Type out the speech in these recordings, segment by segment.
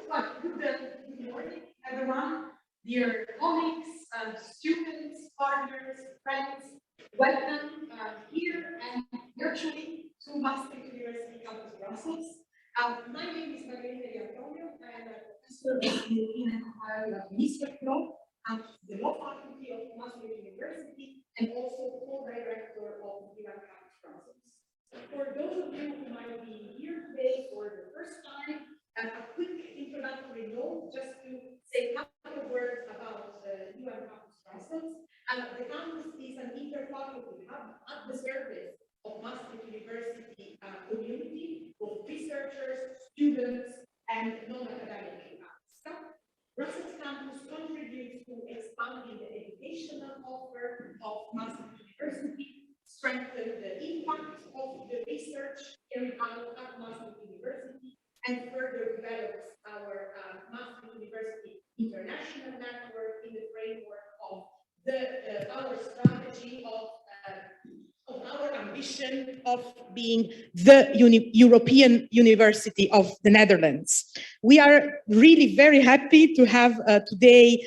Well, good morning, everyone, dear colleagues, students, partners, friends. Welcome here and virtually to Maastricht University Campus Brussels. My name is Giacomo, and I'm a professor of European and Comparative Administrative Law at the Law Faculty of Maastricht University and also co-director of UN Campus Brussels. For those of you who might be here today for the first time, a quick introductory note just to say a couple of words about UN Campus Brussels. The campus is an interfaculty hub at the service of Maastricht University community, both researchers, students, and non-academic staff. Brussels campus contributes to expanding the educational offer of Maastricht University, strengthen the impact of the research carried out at Maastricht University, and further develops our Maastricht University international network in the framework of our strategy of our ambition of being the European University of the Netherlands. We are really very happy to have today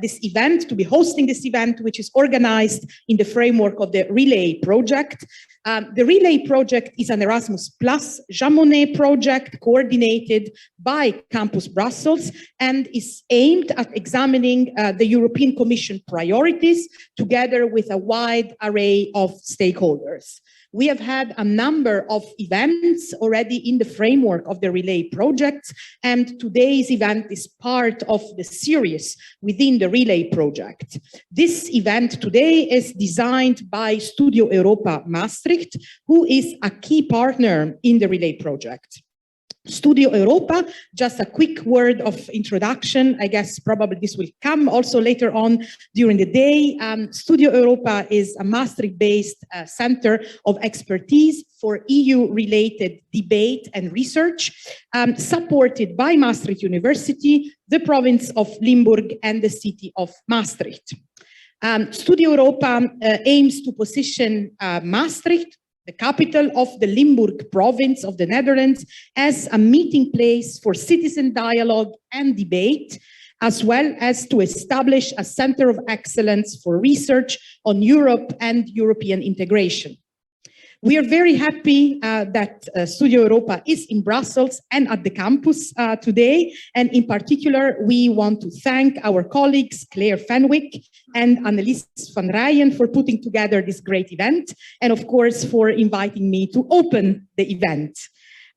this event, to be hosting this event, which is organized in the framework of the RELAY project. The RELAY project is an Erasmus Plus Jean Monnet project coordinated by Campus Brussels and is aimed at examining the European Commission priorities together with a wide array of stakeholders. We have had a number of events already in the framework of the RELAY project, and today's event is part of the series within the RELAY project. This event today is designed by Studio Europa Maastricht, who is a key partner in the RELAY project. Studio Europa, just a quick word of introduction. I guess probably this will come also later on during the day. Studio Europa is a Maastricht-based center of expertise for EU-related debate and research, supported by Maastricht University, the province of Limburg, and the city of Maastricht. Studio Europa aims to position Maastricht, the capital of the Limburg province of the Netherlands, as a meeting place for citizen dialogue and debate, as well as to establish a center of excellence for research on Europe and European integration. We are very happy that Studio Europa is in Brussels and at the campus today. And in particular, we want to thank our colleagues, Claire Fenwick and Annelies van Rijen, for putting together this great event. And of course, for inviting me to open the event.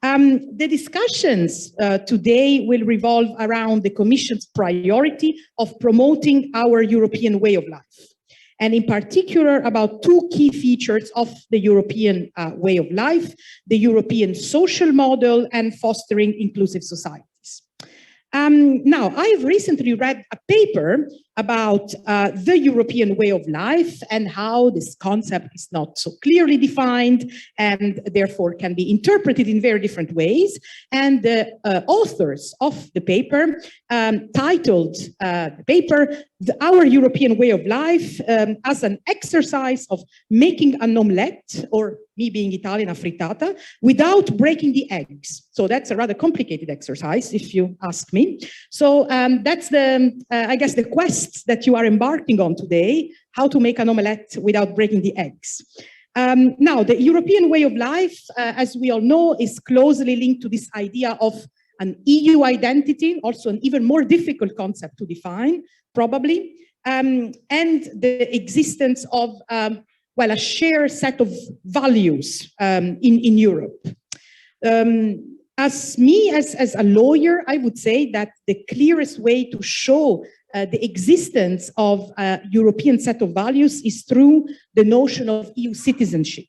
The discussions today will revolve around the Commission's priority of promoting our European way of life, and in particular about two key features of the European way of life: the European social model and fostering inclusive societies. Now, I've recently read a paper about the European way of life and how this concept is not so clearly defined and therefore can be interpreted in very different ways. And the authors of the paper titled the paper, Our European Way of Life, as an exercise of making an omelette, or me being Italian, a frittata, without breaking the eggs. So that's a rather complicated exercise, if you ask me. So that's the, I guess, the quest that you are embarking on today, how to make an omelette without breaking the eggs. Now, the European way of life, as we all know, is closely linked to this idea of an EU identity, also an even more difficult concept to define, probably, and the existence of, well, a shared set of values in Europe. As a lawyer, I would say that the clearest way to show the existence of a European set of values is through the notion of EU citizenship.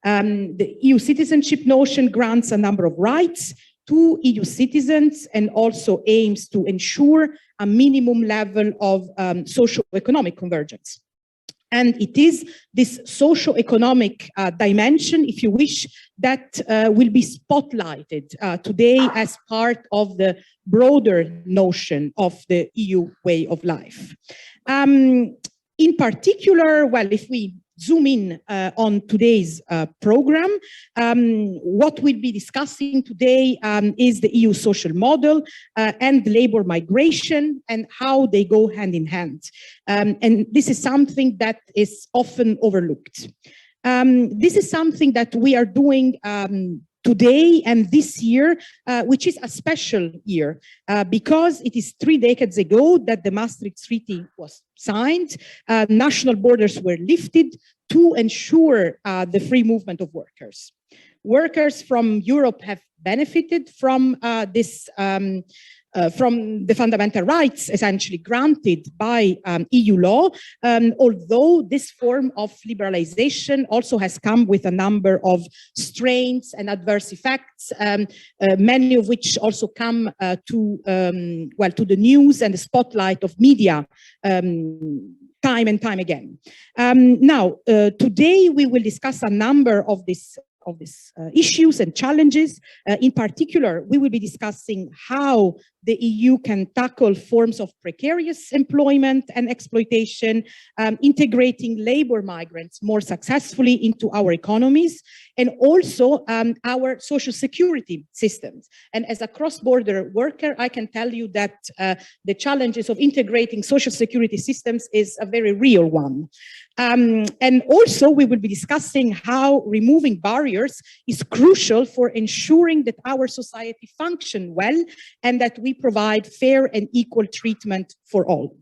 The EU citizenship notion grants a number of rights to EU citizens and also aims to ensure a minimum level of socio-economic convergence. And it is this socio-economic dimension, if you wish, that will be spotlighted today as part of the broader notion of the EU way of life. In particular, well, if we zoom in on today's program. What we'll be discussing today is the EU social model and labor migration and how they go hand in hand. And this is something that is often overlooked. This is something that we are doing today and this year, which is a special year because it is 3 decades ago that the Maastricht Treaty was signed. National borders were lifted to ensure the free movement of workers. Workers from Europe have benefited from from the fundamental rights essentially granted by EU law, although this form of liberalization also has come with a number of strains and adverse effects, many of which also come to the news and the spotlight of media time and time again. Today we will discuss a number of these issues and challenges. In particular, we will be discussing how the EU can tackle forms of precarious employment and exploitation, integrating labor migrants more successfully into our economies, and also our social security systems. And as a cross-border worker, I can tell you that the challenges of integrating social security systems is a very real one. And also we will be discussing how removing barriers is crucial for ensuring that our society function well and that we provide fair and equal treatment for all.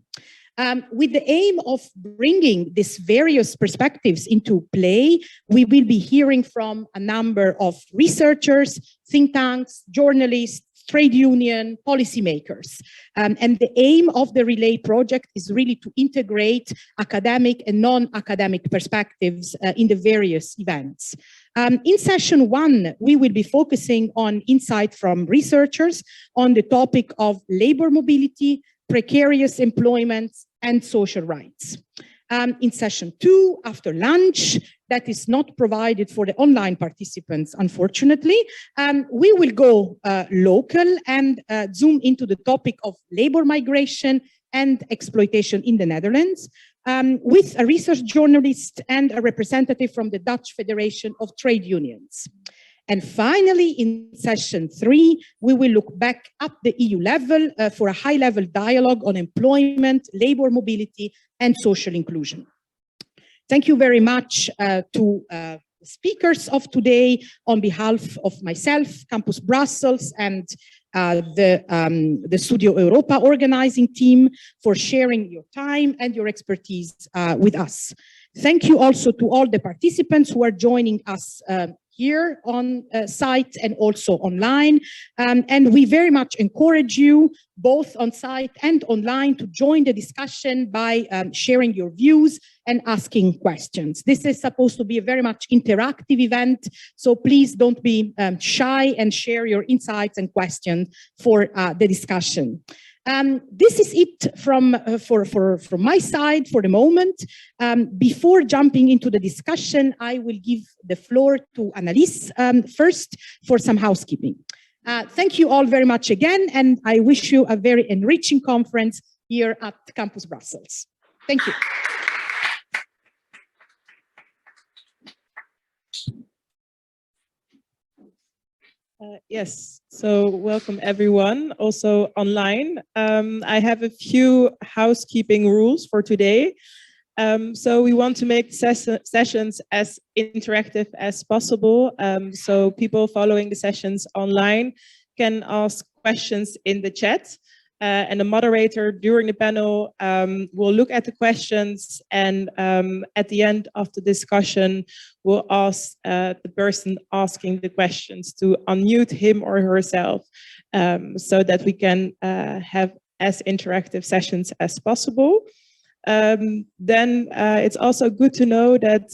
With the aim of bringing these various perspectives into play, we will be hearing from a number of researchers, think tanks, journalists, trade union, policymakers. And the aim of the Relay project is really to integrate academic and non-academic perspectives in the various events. In session 1, we will be focusing on insight from researchers on the topic of labor mobility, precarious employment, and social rights. In session 2, after lunch, that is not provided for the online participants, unfortunately, we will go local and zoom into the topic of labor migration and exploitation in the Netherlands with a research journalist and a representative from the Dutch Federation of Trade Unions. And finally, in session 3, we will look back at the EU level for a high-level dialogue on employment, labor mobility, and social inclusion. Thank you very much to the speakers of today on behalf of myself, Campus Brussels, and the Studio Europa organizing team for sharing your time and your expertise with us. Thank you also to all the participants who are joining us here on site and also online. And we very much encourage you, both on site and online, to join the discussion by sharing your views and asking questions. This is supposed to be a very much interactive event, so please don't be shy and share your insights and questions for the discussion. This is it from my side for the moment. Before jumping into the discussion, I will give the floor to Annelies first for some housekeeping. Thank you all very much again, and I wish you a very enriching conference here at Campus Brussels. Thank you. Yes, so welcome everyone, also online. I have a few housekeeping rules for today. So we want to make sessions as interactive as possible. So people following the sessions online can ask questions in the chat. And the moderator during the panel will look at the questions, and at the end of the discussion will ask the person asking the questions to unmute him or herself so that we can have as interactive sessions as possible. Then it's also good to know that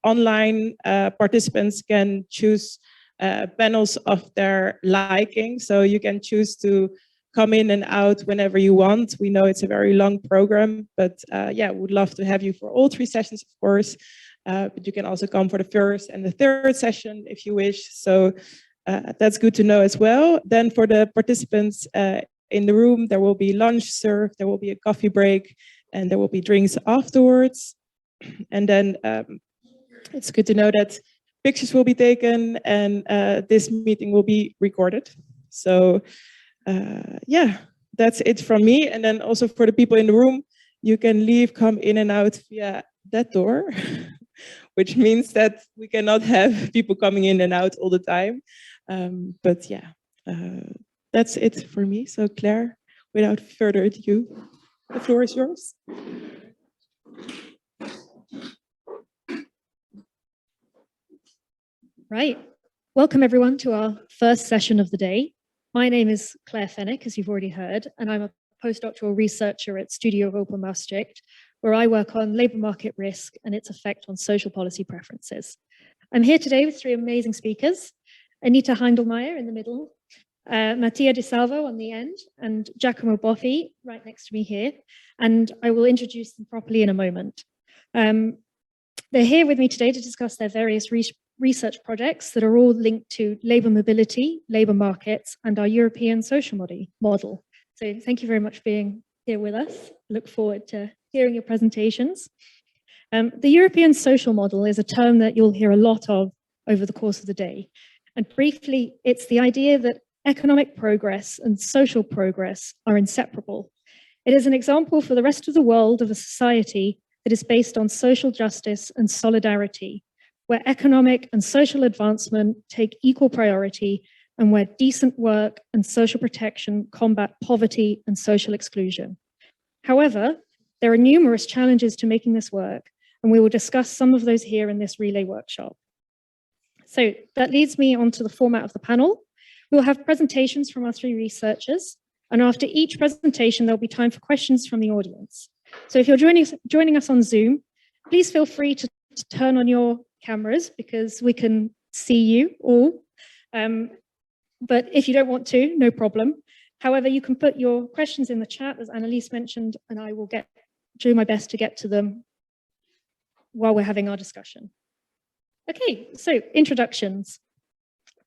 online participants can choose panels of their liking, so you can choose to come in and out whenever you want. We know it's a very long program, but yeah, would love to have you for all 3 sessions, of course. But you can also come for the 1st and the 3rd session if you wish. So that's good to know as well. Then for the participants in the room, there will be lunch served, there will be a coffee break, and there will be drinks afterwards. And then it's good to know that pictures will be taken and this meeting will be recorded. So yeah, that's it from me. And then also for the people in the room, you can leave, come in and out via that door, which means that we cannot have people coming in and out all the time. But yeah, that's it for me. So Claire, without further ado, the floor is yours. Right. Welcome everyone to our first session of the day. My name is Claire Fennick, as you've already heard, and I'm a postdoctoral researcher at Studio Europa Maastricht, where I work on labour market risk and its effect on social policy preferences. I'm here today with three amazing speakers: Anita Heindlmaier in the middle, Mattia di Salvo on the end, and Giacomo Boffi right next to me here. And I will introduce them properly in a moment. They're here with me today to discuss their various research projects that are all linked to labour mobility, labour markets, and our European social model. So thank you very much for being here with us. Look forward to hearing your presentations. The European social model is a term that you'll hear a lot of over the course of the day. And briefly, it's the idea that economic progress and social progress are inseparable. It is an example for the rest of the world of a society that is based on social justice and solidarity, where economic and social advancement take equal priority and where decent work and social protection combat poverty and social exclusion. However, there are numerous challenges to making this work, and we will discuss some of those here in this relay workshop. So that leads me on to the format of the panel. We'll have presentations from our three researchers, and after each presentation, there'll be time for questions from the audience. So if you're joining us on Zoom, please feel free to turn on your cameras because we can see you all. But if you don't want to, no problem. However, you can put your questions in the chat, as Annelies mentioned, and I will do my best to get to them while we're having our discussion. Okay, so introductions.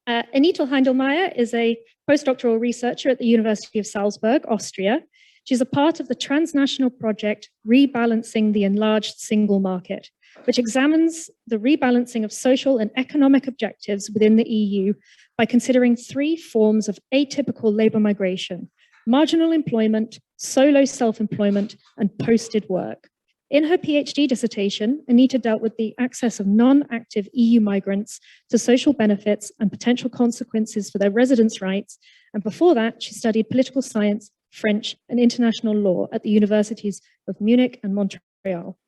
Anita Heindlmaier is a postdoctoral researcher at the University of Salzburg, Austria. She's a part of the transnational project Rebalancing the Enlarged Single Market, which examines the rebalancing of social and economic objectives within the EU by considering three forms of atypical labour migration: marginal employment, solo self-employment, and posted work. In her PhD dissertation, Anita dealt with the access of non-active EU migrants to social benefits and potential consequences for their residence rights. And before that, she studied political science, French, and international law at the universities of Munich and Montreal.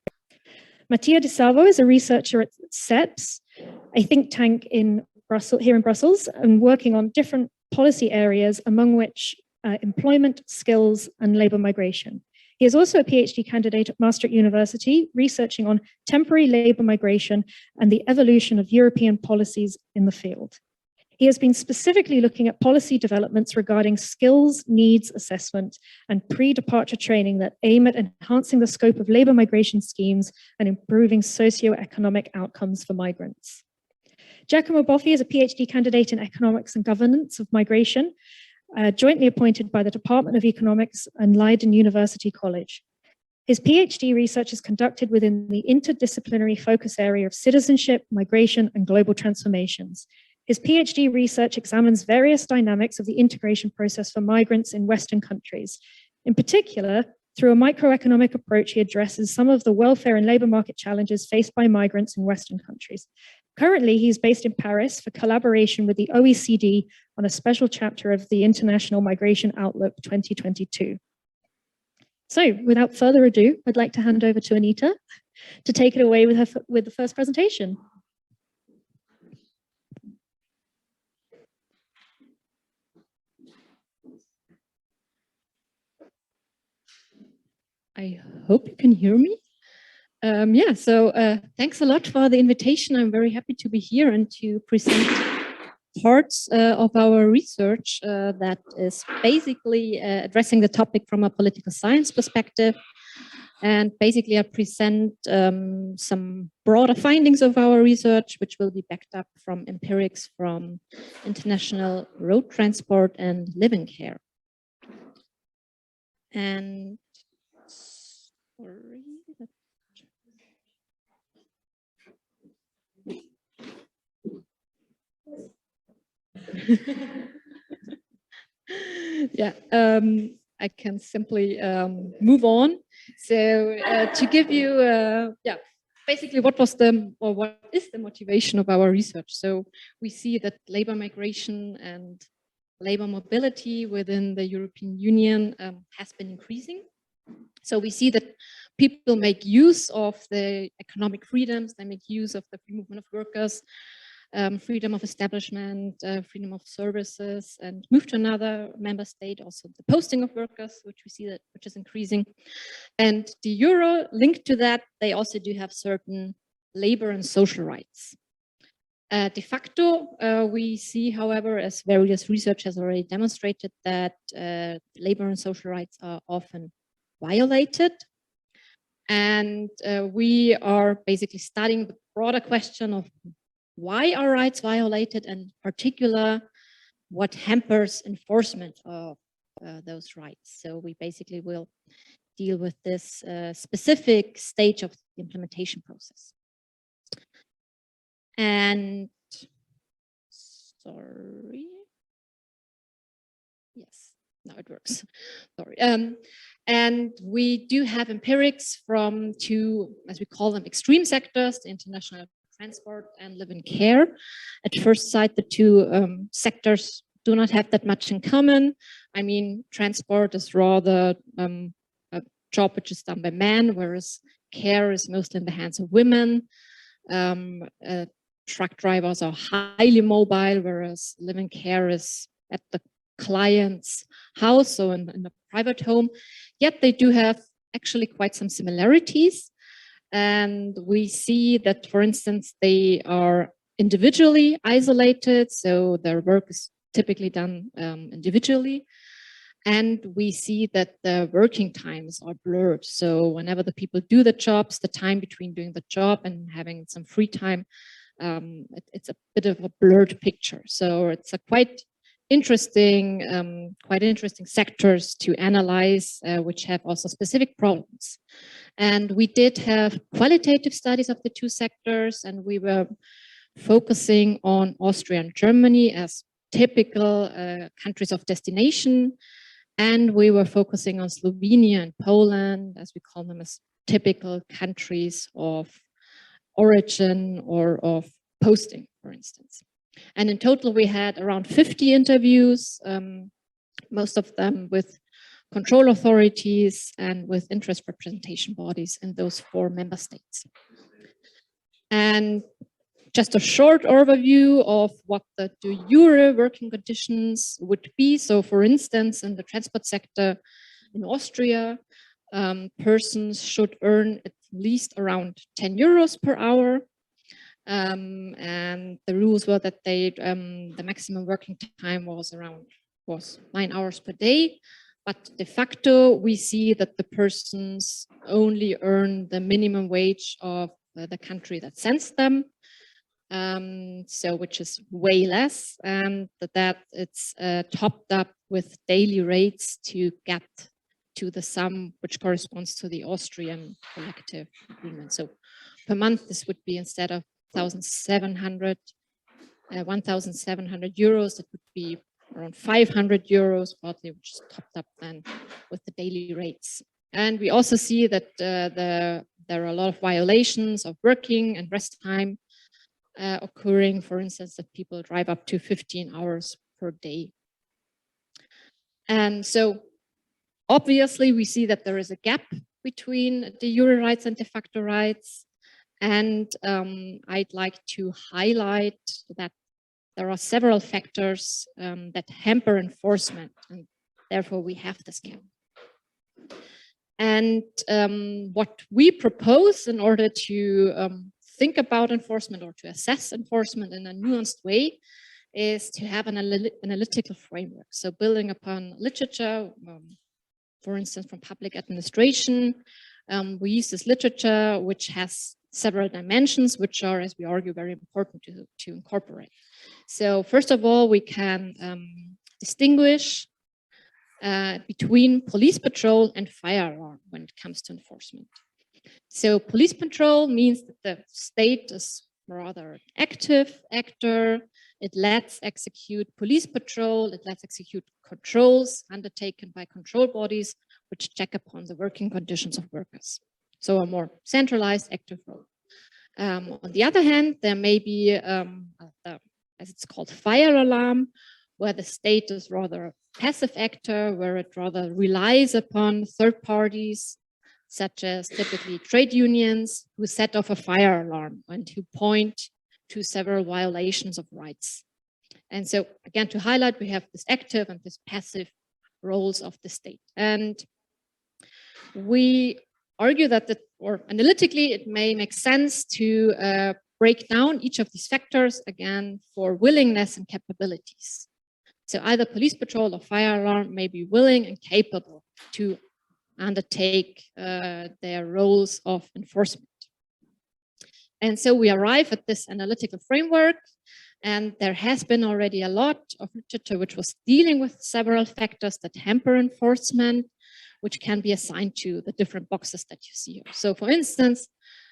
Mattia di Salvo is a researcher at CEPS, a think tank here in Brussels, and working on different policy areas, among which employment, skills, and labour migration. He is also a PhD candidate at Maastricht University, researching on temporary labour migration and the evolution of European policies in the field. He has been specifically looking at policy developments regarding skills needs assessment and pre-departure training that aim at enhancing the scope of labour migration schemes and improving socio-economic outcomes for migrants. Giacomo Boffi is a PhD candidate in economics and governance of migration, jointly appointed by the Department of Economics and Leiden University College. His PhD research is conducted within the interdisciplinary focus area of citizenship, migration, and global transformations. His PhD research examines various dynamics of the integration process for migrants in Western countries. In particular, through a microeconomic approach, he addresses some of the welfare and labour market challenges faced by migrants in Western countries. Currently, he is based in Paris for collaboration with the OECD on a special chapter of the International Migration Outlook 2022. So, without further ado, I'd like to hand over to Anita to take it away with the first presentation. I hope you can hear me. Thanks a lot for the invitation. I'm very happy to be here and to present parts of our research that is basically addressing the topic from a political science perspective. And basically I present some broader findings of our research, which will be backed up from empirics from international road transport and living care. And sorry. Yeah, I can simply move on. So to give you, yeah, basically what is the motivation of our research? So we see that labor migration and labor mobility within the European Union has been increasing. So we see that people make use of the economic freedoms, they make use of the free movement of workers, freedom of establishment, freedom of services, and move to another member state, also the posting of workers, which we see that which is increasing. And the Euro linked to that, they also do have certain labor and social rights. De facto, we see, however, as various research has already demonstrated, that labor and social rights are often violated. And we are basically studying the broader question of why are rights violated, and in particular, what hampers enforcement of those rights. So we basically will deal with this specific stage of the implementation process. And sorry, yes, now it works. Sorry. And we do have empirics from two, as we call them, extreme sectors, the international transport and live-in care. At first sight, the two sectors do not have that much in common. I mean, transport is rather a job which is done by men, whereas care is mostly in the hands of women. Truck drivers are highly mobile, whereas live-in care is at the client's house, so in a private home. Yet they do have actually quite some similarities. And we see that, for instance, they are individually isolated, so their work is typically done individually. And we see that the working times are blurred. So whenever the people do the jobs, the time between doing the job and having some free time, it's a bit of a blurred picture. So it's a quite interesting sectors to analyze, which have also specific problems. And we did have qualitative studies of the two sectors, and we were focusing on Austria and Germany as typical countries of destination. And we were focusing on Slovenia and Poland, as we call them, as typical countries of origin or of posting, for instance. And in total, we had around 50 interviews, most of them with control authorities and with interest representation bodies in those 4 member states. And just a short overview of what the de jure working conditions would be. So for instance, in the transport sector in Austria, persons should earn at least around 10 euros per hour. And the rules were that the maximum working time was 9 hours per day. But de facto, we see that the persons only earn the minimum wage of the country that sends them. So which is way less, and that it's topped up with daily rates to get to the sum which corresponds to the Austrian collective agreement. So per month, this would be, instead of 1,700 euros, it would be around 500 euros, partly, which is topped up then with the daily rates. And we also see that there are a lot of violations of working and rest time occurring, for instance, that people drive up to 15 hours per day. And so obviously we see that there is a gap between de jure rights and de facto rights. And I'd like to highlight that there are several factors that hamper enforcement, and therefore we have this gap. And what we propose in order to think about enforcement or to assess enforcement in a nuanced way is to have an analytical framework. So building upon literature, for instance, from public administration, we use this literature which has several dimensions, which are, as we argue, very important to incorporate. So first of all, we can distinguish between police patrol and fire alarm when it comes to enforcement. So police patrol means that the state is rather an active actor. It lets execute police patrol, it lets execute controls undertaken by control bodies which check upon the working conditions of workers. So a more centralized active role. On the other hand, there may be, as it's called, fire alarm, where the state is rather a passive actor, where it rather relies upon third parties, such as typically trade unions, who set off a fire alarm and who point to several violations of rights. And so again, to highlight, we have this active and this passive roles of the state. And we argue that, or analytically, it may make sense to break down each of these factors again for willingness and capabilities. So either police patrol or fire alarm may be willing and capable to undertake their roles of enforcement. And so we arrive at this analytical framework, and there has been already a lot of literature which was dealing with several factors that hamper enforcement, which can be assigned to the different boxes that you see here. So for instance,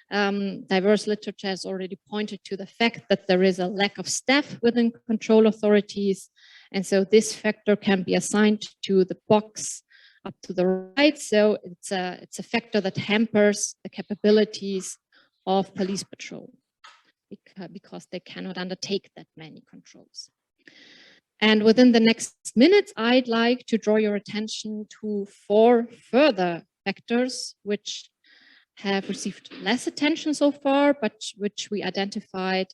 diverse literature has already pointed to the fact that there is a lack of staff within control authorities. And so this factor can be assigned to the box up to the right. So it's a factor that hampers the capabilities of police patrol because they cannot undertake that many controls. And within the next minutes, I'd like to draw your attention to 4 further factors which have received less attention so far, but which we identified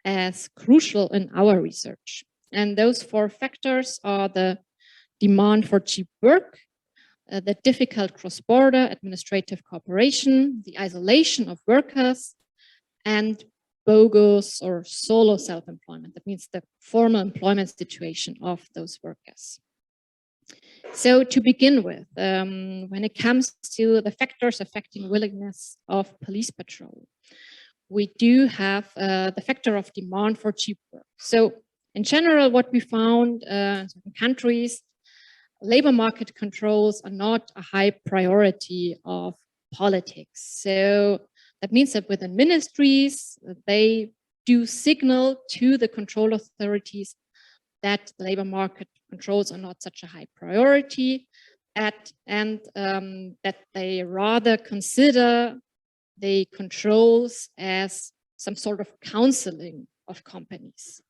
as crucial in our research. And those 4 factors are the demand for cheap work, the difficult cross-border administrative cooperation, the isolation of workers, and bogus or solo self-employment. That means the formal employment situation of those workers. So to begin with, when it comes to the factors affecting willingness of police patrol, we do have the factor of demand for cheap work. So in general, what we found in certain countries, labor market controls are not a high priority of politics. So that means that within ministries, they do signal to the control authorities that the labor market controls are not such a high priority, and that they rather consider the controls as some sort of counseling of companies.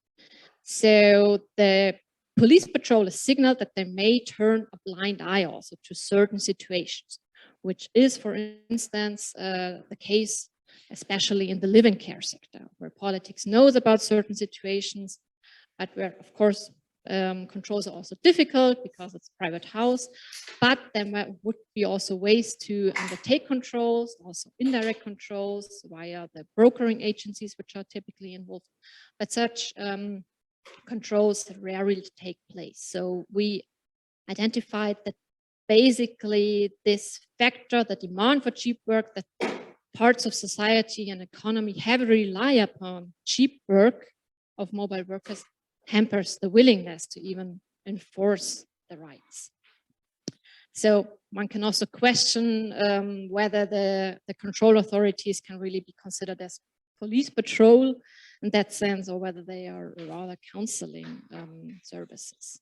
So the police patrol is signaled that they may turn a blind eye also to certain situations, which is, for instance, the case, especially in the live-in care sector, where politics knows about certain situations, but where, of course, controls are also difficult because it's a private house, but there would be also ways to undertake controls, also indirect controls via the brokering agencies, which are typically involved, but such controls rarely take place. So we identified that basically this factor, the demand for cheap work, that parts of society and economy heavily rely upon cheap work of mobile workers, hampers the willingness to even enforce the rights. So one can also question whether the control authorities can really be considered as police patrol in that sense, or whether they are rather counseling services.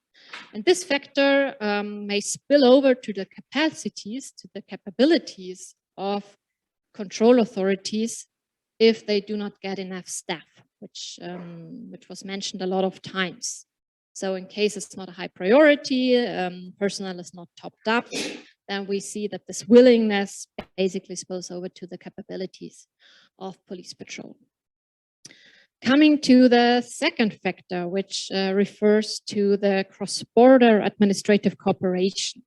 And this factor may spill over to the capacities, to the capabilities of control authorities if they do not get enough staff, which was mentioned a lot of times. So in case it's not a high priority, personnel is not topped up, then we see that this willingness basically spills over to the capabilities of police patrol. Coming to the second factor, which refers to the cross-border administrative cooperation.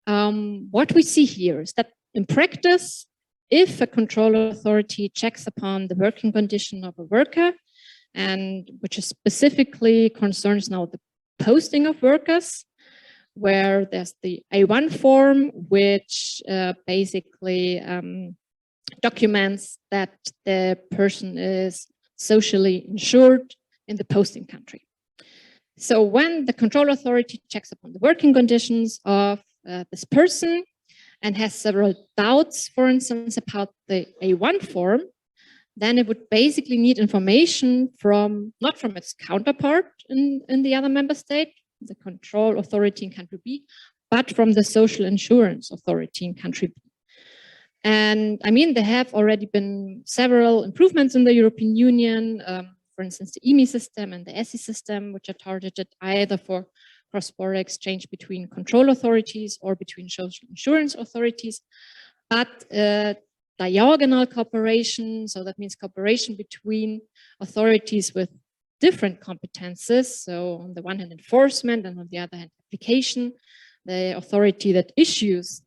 What we see here is that in practice, if a control authority checks upon the working condition of a worker, and which is specifically concerns now the posting of workers, where there's the A1 form, which basically documents that the person is socially insured in the posting country. So when the control authority checks upon the working conditions of this person and has several doubts, for instance, about the A1 form, then it would basically need information from, not from its counterpart in the other member state, the control authority in country B, but from the social insurance authority in country B. And I mean, there have already been several improvements in the European Union, for instance, the EMI system and the ESI system, which are targeted either for cross-border exchange between control authorities or between social insurance authorities. But diagonal cooperation, so that means cooperation between authorities with different competences. So on the one hand, enforcement, and on the other hand, application. The authority that issues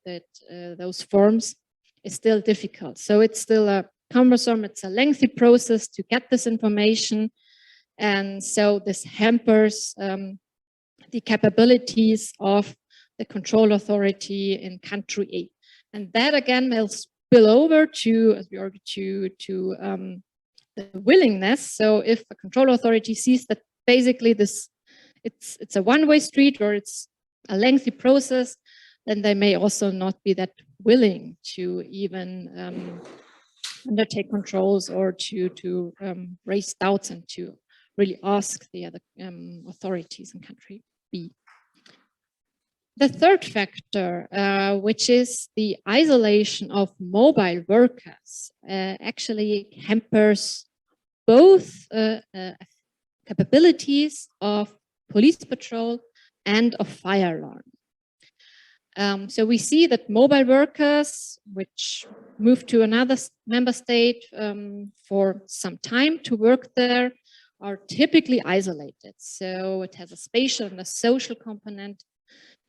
those forms is still difficult. So it's still a cumbersome, it's a lengthy process to get this information. And so this hampers the capabilities of the control authority in country A. And that again will spill over to, as we already to the willingness. So if a control authority sees that basically it's a one-way street or it's a lengthy process, then they may also not be that willing to even undertake controls or to raise doubts and to really ask the other authorities in country B. The third factor, which is the isolation of mobile workers, actually hampers both capabilities of police patrol and of fire alarm. So we see that mobile workers, which move to another member state for some time to work there, are typically isolated. So it has a spatial and a social component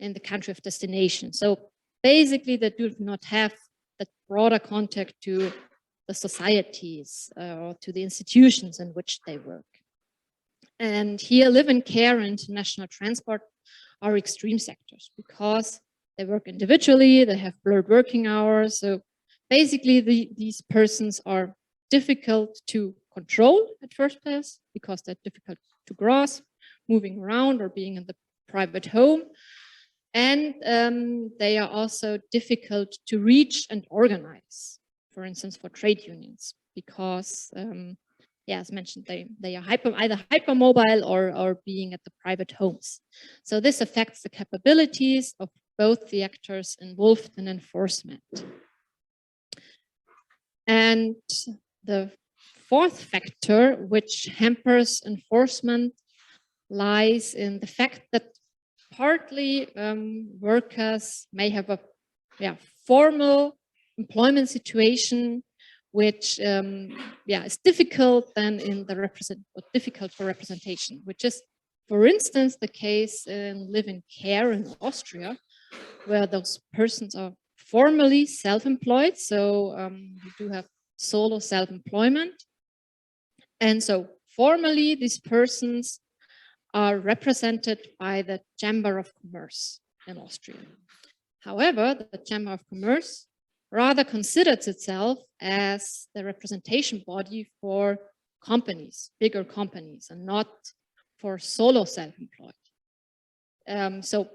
in the country of destination. So basically they do not have that broader contact to the societies or to the institutions in which they work. And here live-in care and international transport are extreme sectors because they work individually, they have blurred working hours. So basically these persons are difficult to control at first place because they're difficult to grasp, moving around or being in the private home. And they are also difficult to reach and organize, for instance, for trade unions, because, yeah, as mentioned, they are either hypermobile or being at the private homes. So this affects the capabilities of both the actors involved in enforcement. And the fourth factor, which hampers enforcement, lies in the fact that partly workers may have a formal employment situation which is difficult then in the difficult for representation, which is, for instance, the case in live-in care in Austria, where those persons are formally self-employed. So you do have solo self-employment. And so formally these persons are represented by the Chamber of Commerce in Austria. However, the Chamber of Commerce rather considers itself as the representation body for companies, bigger companies, and not for solo self-employed. So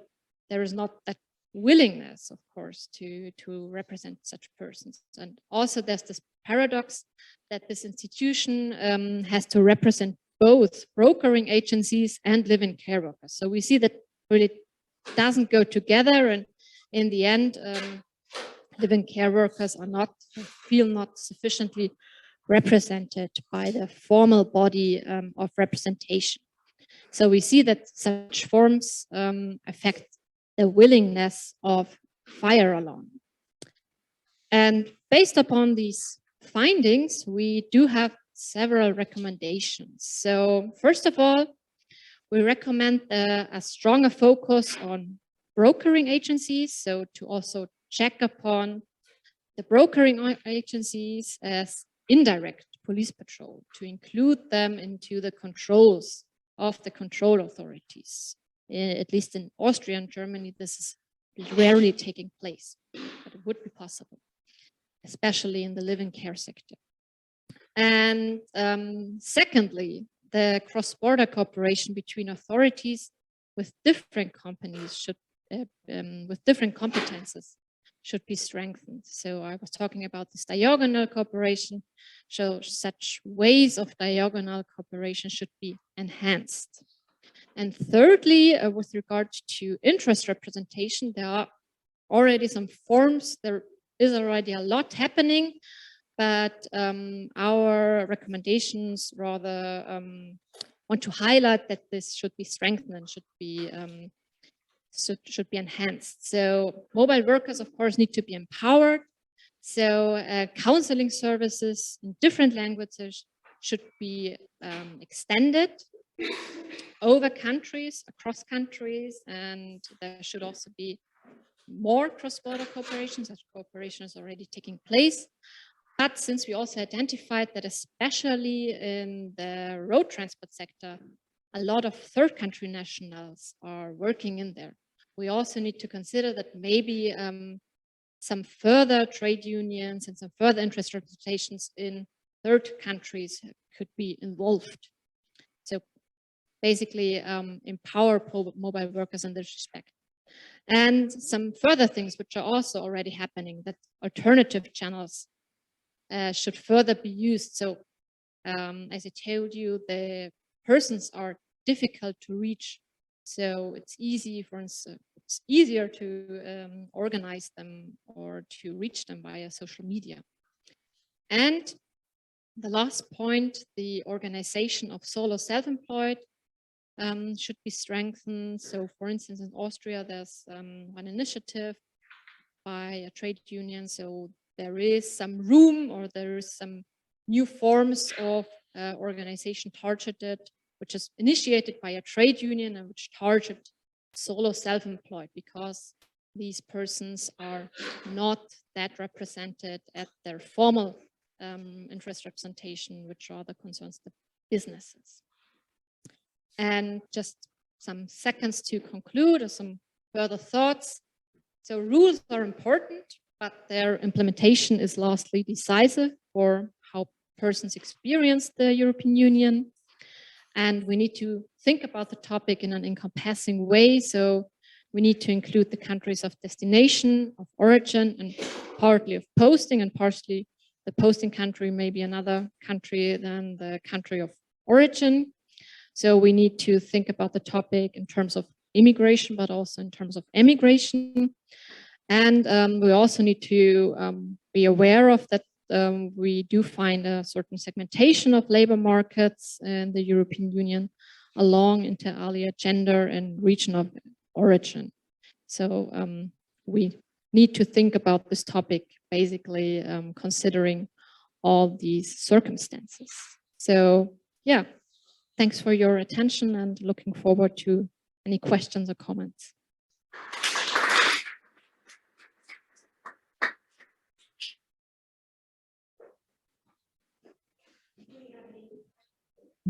there is not that willingness, of course, to represent such persons. And also there's this paradox that this institution has to represent both brokering agencies and live-in care workers. So we see that really doesn't go together, and in the end, live-in care workers feel not sufficiently represented by the formal body of representation. So we see that such forms affect the willingness of fire alarm. And based upon these findings, we do have several recommendations. So first of all, we recommend a stronger focus on brokering agencies. So to also check upon the brokering agencies as indirect police patrol, to include them into the controls of the control authorities. At least in Austria and Germany, this is rarely taking place, but it would be possible, especially in the live-in care sector. And secondly, the cross-border cooperation between authorities with different companies with different competences should be strengthened. So I was talking about this diagonal cooperation. So such ways of diagonal cooperation should be enhanced. And thirdly, with regard to interest representation, there are already some forms. There is already a lot happening, but our recommendations rather want to highlight that this should be strengthened and should be enhanced. So mobile workers, of course, need to be empowered. So counseling services in different languages should be extended over countries, across countries, and there should also be more cross-border cooperation. Such cooperation is already taking place. But since we also identified that especially in the road transport sector, a lot of third country nationals are working in there, we also need to consider that maybe some further trade unions and some further interest representations in third countries could be involved. So basically empower mobile workers in this respect. And some further things which are also already happening, that alternative channels should further be used. So as I told you, the persons are difficult to reach. So it's easy, for instance, it's easier to organize them or to reach them via social media. And the last point, the organization of solo self-employed should be strengthened. So for instance, in Austria, there's one initiative by a trade union. So there is some room, or there is some new forms of organization targeted, which is initiated by a trade union and which target solo self-employed, because these persons are not that represented at their formal interest representation, which rather concerns the businesses. And just some seconds to conclude, or some further thoughts. So rules are important, but their implementation is lastly decisive for how persons experience the European Union. And we need to think about the topic in an encompassing way. So we need to include the countries of destination, of origin, and partly of posting, and partially the posting country may be another country than the country of origin. So we need to think about the topic in terms of immigration, but also in terms of emigration. And we also need to be aware of that we do find a certain segmentation of labor markets in the European Union along inter alia, gender, and region of origin. So we need to think about this topic, basically considering all these circumstances. So yeah, thanks for your attention and looking forward to any questions or comments.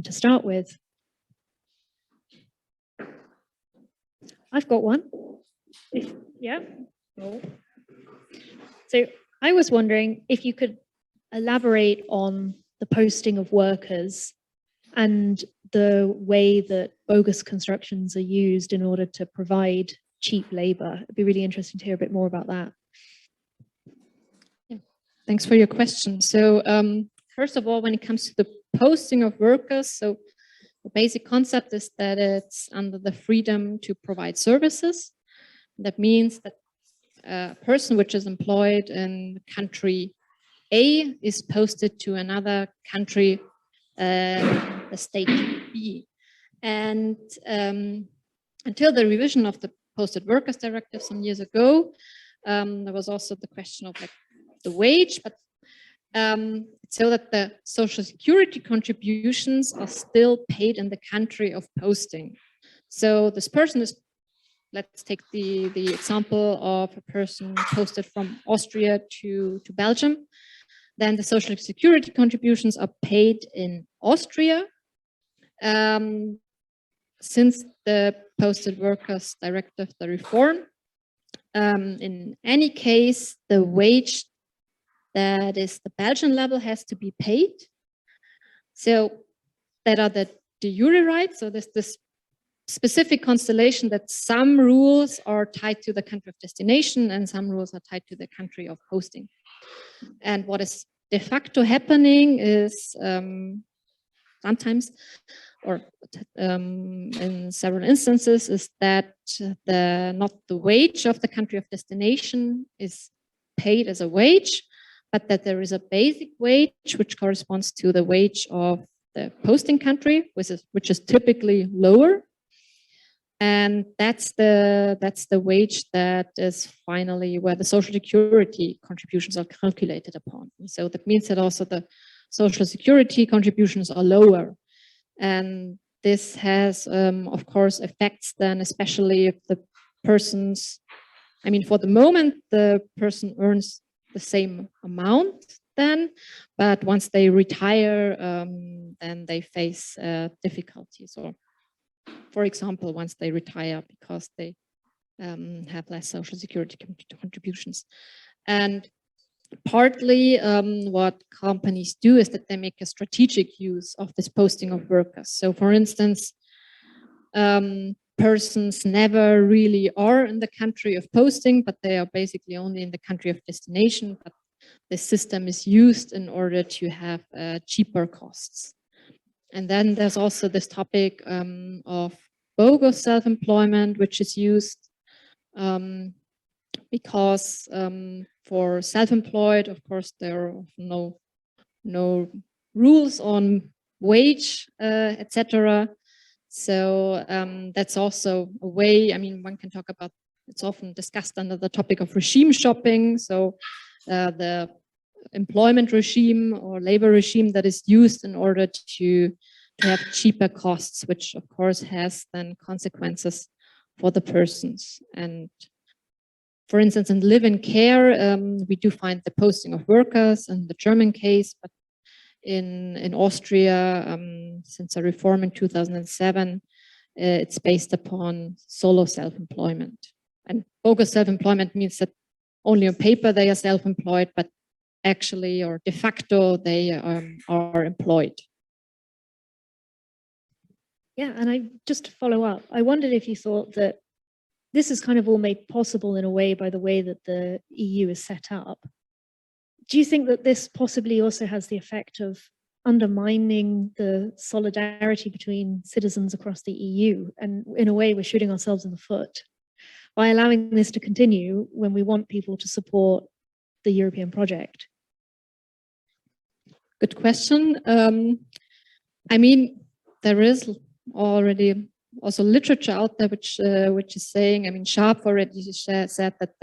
To start with, I've got one. Yeah. So I was wondering if you could elaborate on the posting of workers and the way that bogus constructions are used in order to provide cheap labor. It'd be really interesting to hear a bit more about that. Yeah. Thanks for your question. So first of all, when it comes to the posting of workers, so the basic concept is that it's under the freedom to provide services. That means that a person which is employed in country A is posted to another country, the state B. And until the revision of the Posted Workers Directive some years ago, there was also the question of like the wage, but so that the social security contributions are still paid in the country of posting. So this person is, let's take the example of a person posted from Austria to Belgium. Then the social security contributions are paid in Austria. Since the Posted Workers Directive, the reform, in any case, the wage that is the Belgian level has to be paid. So that are the de jure rights. So this specific constellation that some rules are tied to the country of destination and some rules are tied to the country of posting. And what is de facto happening is sometimes, or in several instances, is that not the wage of the country of destination is paid as a wage, but that there is a basic wage which corresponds to the wage of the posting country, which is typically lower. And that's the wage that is finally where the social security contributions are calculated upon. So that means that also the social security contributions are lower. And this has, of course, effects then, especially if the person's, I mean, for the moment, the person earns the same amount then, but once they retire, then they face difficulties, or for example, once they retire because they have less social security contributions. And partly what companies do is that they make a strategic use of this posting of workers. So for instance, persons never really are in the country of posting, but they are basically only in the country of destination. But the system is used in order to have cheaper costs. And then there's also this topic of bogus self-employment, which is used because for self-employed, of course, there are no rules on wage, etc. So that's also a way, I mean, one can talk about, it's often discussed under the topic of regime shopping. So the employment regime or labor regime that is used in order to have cheaper costs, which of course has then consequences for the persons. And for instance, in live-in care, we do find the posting of workers in the German case, but in Austria, since a reform in 2007, it's based upon solo self-employment. And bogus self-employment means that only on paper they are self-employed, but actually or de facto they are employed. Yeah, and I just to follow up, I wondered if you thought that this is kind of all made possible in a way by the way that the EU is set up. Do you think that this possibly also has the effect of undermining the solidarity between citizens across the EU? And in a way, we're shooting ourselves in the foot by allowing this to continue when we want people to support the European project? Good question. I mean, there is already also literature out there which is saying, I mean, Sharp already said that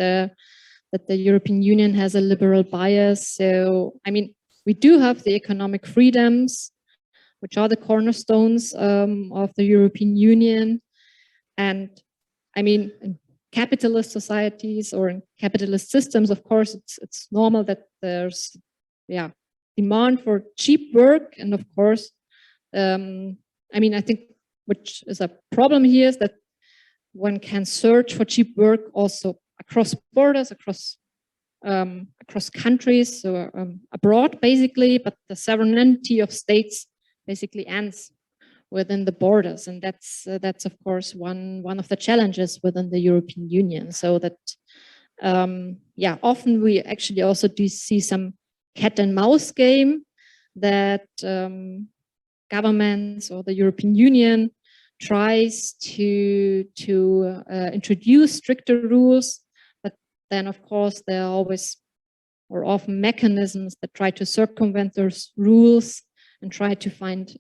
the European Union has a liberal bias. So, I mean, we do have the economic freedoms, which are the cornerstones of the European Union. And I mean, in capitalist societies or in capitalist systems, of course, it's normal that there's, demand for cheap work. And of course, I mean, I think which is a problem here is that one can search for cheap work also across borders, across countries, so abroad basically, but the sovereignty of states basically ends within the borders, and that's of course one of the challenges within the European Union. So that often we actually also do see some cat and mouse game that governments or the European Union tries to introduce stricter rules, but then of course there are always or often mechanisms that try to circumvent those rules and try to find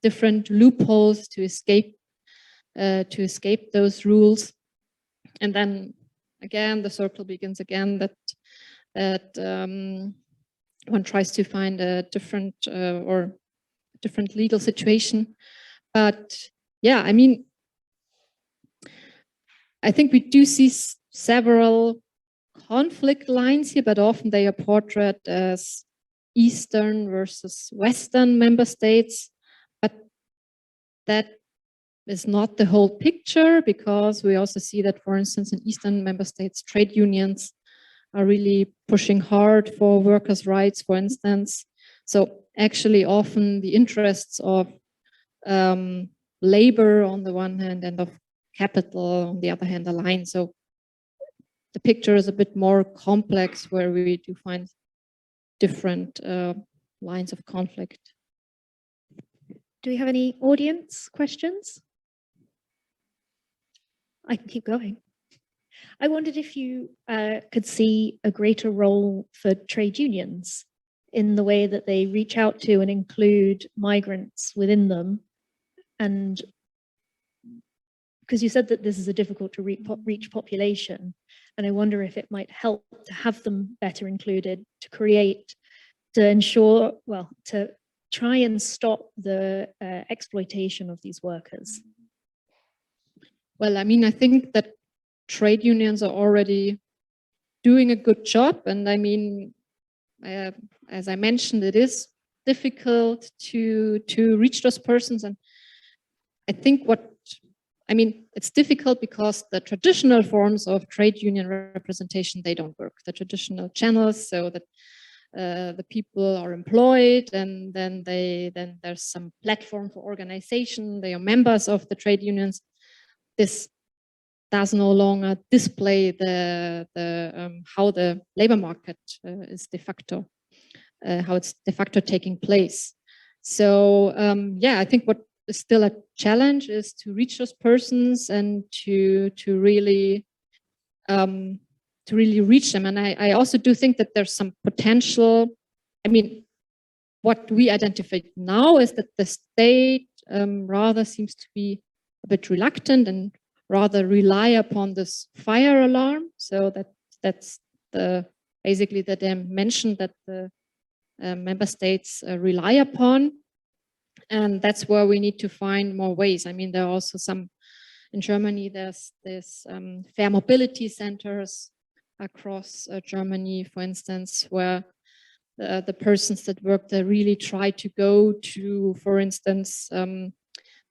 different loopholes to escape those rules. And then again, the circle begins again that one tries to find a different legal situation. But yeah, I mean, I think we do see several conflict lines here, but often they are portrayed as Eastern versus Western member states. But that is not the whole picture, because we also see that, for instance, in Eastern member states, trade unions are really pushing hard for workers' rights, for instance. So actually often the interests of labor on the one hand and of capital on the other hand aligned. So the picture is a bit more complex, where we do find different lines of conflict. Do we have any audience questions? I can keep going. I wondered if you could see a greater role for trade unions in the way that they reach out to and include migrants within them. And because you said that this is a difficult to reach population, and I wonder if it might help to have them better included, to ensure, well, to try and stop the exploitation of these workers. Well, I mean, I think that trade unions are already doing a good job. And I mean, as I mentioned, it is difficult to reach those persons. And I think it's difficult because the traditional forms of trade union representation, they don't work. The traditional channels, so that the people are employed, and then there's some platform for organization. They are members of the trade unions. This does no longer display how the labor market is de facto, how it's de facto taking place. So yeah, I think what is still a challenge is to reach those persons and to really reach them. And I also do think that there's some potential. I mean, what we identified now is that the state rather seems to be a bit reluctant and rather rely upon this fire alarm. So that's basically the dimension that the member states rely upon. And that's where we need to find more ways. I mean, there are also some, in Germany, there's fair mobility centers across Germany, for instance, where the persons that work there really try to go to, for instance,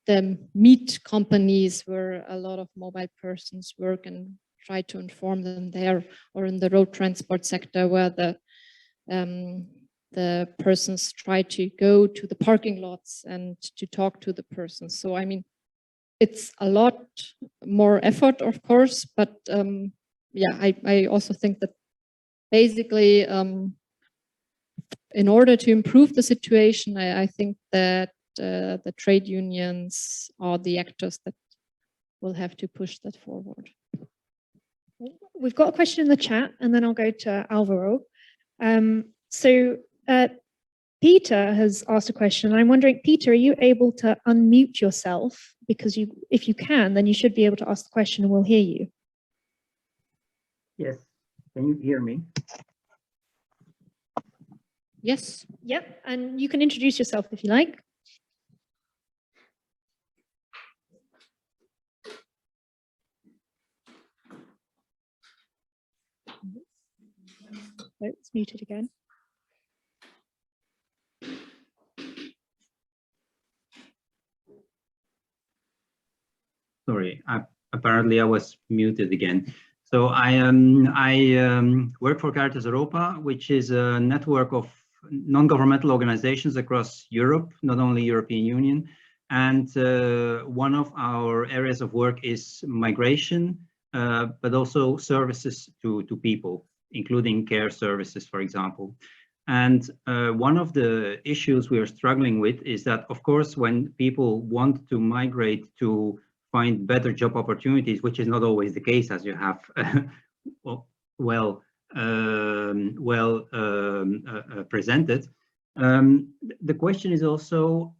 the meat companies where a lot of mobile persons work, and try to inform them there, or in the road transport sector where the persons try to go to the parking lots and to talk to the persons. So, I mean, it's a lot more effort, of course, but yeah, I also think that basically in order to improve the situation, I think that the trade unions are the actors that will have to push that forward. We've got a question in the chat, and then I'll go to Alvaro. Peter has asked a question. I'm wondering, Peter, are you able to unmute yourself? Because if you can, then you should be able to ask the question and we'll hear you. Yes, can you hear me? Yes. Yep, and you can introduce yourself if you like. Oh, it's muted again. Sorry, apparently I was muted again. So I work for Precarious Europa, which is a network of non-governmental organizations across Europe, not only European Union. And one of our areas of work is migration, but also services to people, including care services, for example. And one of the issues we are struggling with is that, of course, when people want to migrate to find better job opportunities, which is not always the case, as you have presented. The question is also,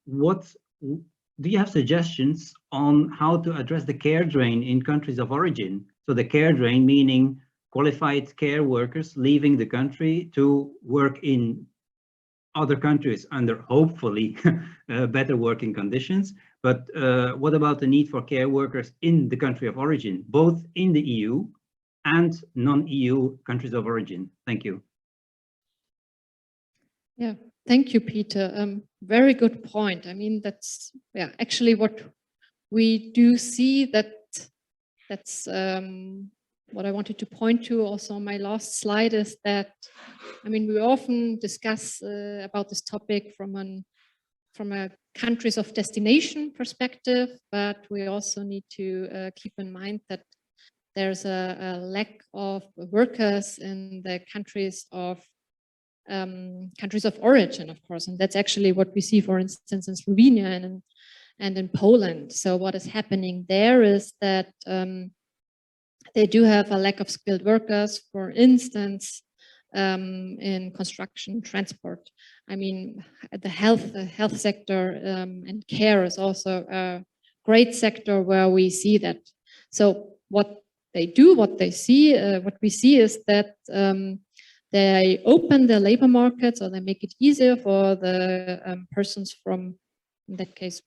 what do you have suggestions on how to address the care drain in countries of origin? So the care drain meaning qualified care workers leaving the country to work in other countries under hopefully better working conditions. But what about the need for care workers in the country of origin, both in the EU and non-EU countries of origin? Thank you. Yeah, thank you, Peter. Very good point. I mean, that's actually what we do see. That's what I wanted to point to also on my last slide is that, I mean, we often discuss about this topic from from a countries of destination perspective, but we also need to keep in mind that there's a lack of workers in the countries of origin, of course, and that's actually what we see, for instance, in Slovenia and in Poland. So what is happening there is that they do have a lack of skilled workers, for instance, in construction, transport. I mean, the health sector and care is also a great sector where we see that. So what they do, what we see is that they open the labor markets, or they make it easier for the persons from, in that case,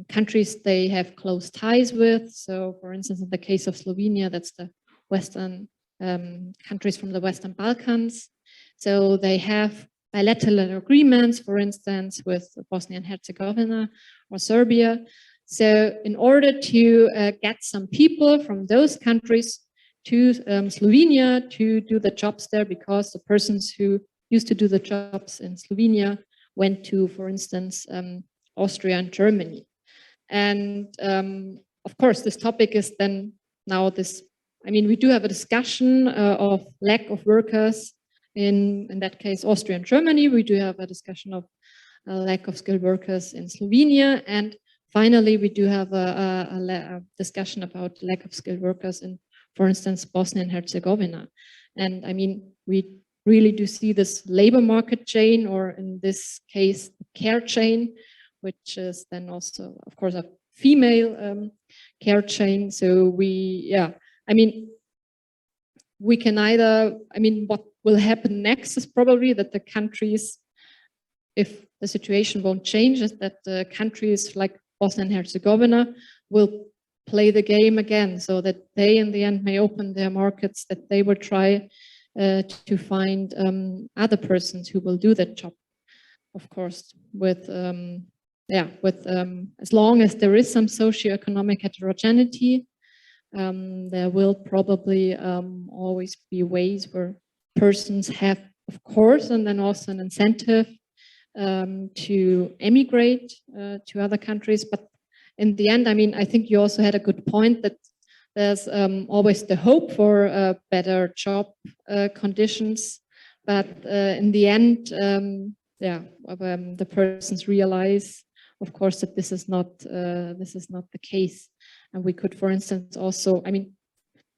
countries they have close ties with. So, for instance, in the case of Slovenia, that's the Western countries from the Western Balkans. So they have bilateral agreements, for instance, with Bosnia and Herzegovina or Serbia. So in order to get some people from those countries to Slovenia to do the jobs there, because the persons who used to do the jobs in Slovenia went to, for instance, Austria and Germany. And of course, this topic is then now this, I mean, we do have a discussion of lack of workers in that case, Austria and Germany. We do have a discussion of lack of skilled workers in Slovenia. And finally, we do have a discussion about lack of skilled workers in, for instance, Bosnia and Herzegovina. And I mean, we really do see this labor market chain, or in this case, care chain, which is then also, of course, a female care chain. So I mean, we can either, I mean, what will happen next is probably that the countries, if the situation won't change, is that the countries like Bosnia and Herzegovina will play the game again, so that they in the end may open their markets, that they will try to find other persons who will do that job, of course, with as long as there is some socioeconomic heterogeneity, there will probably always be ways where persons have, of course, and then also an incentive to emigrate to other countries. But in the end, I mean, I think you also had a good point that there's always the hope for better job conditions, but in the end, the persons realize, of course, that this is not the case. And we could, for instance, also, I mean,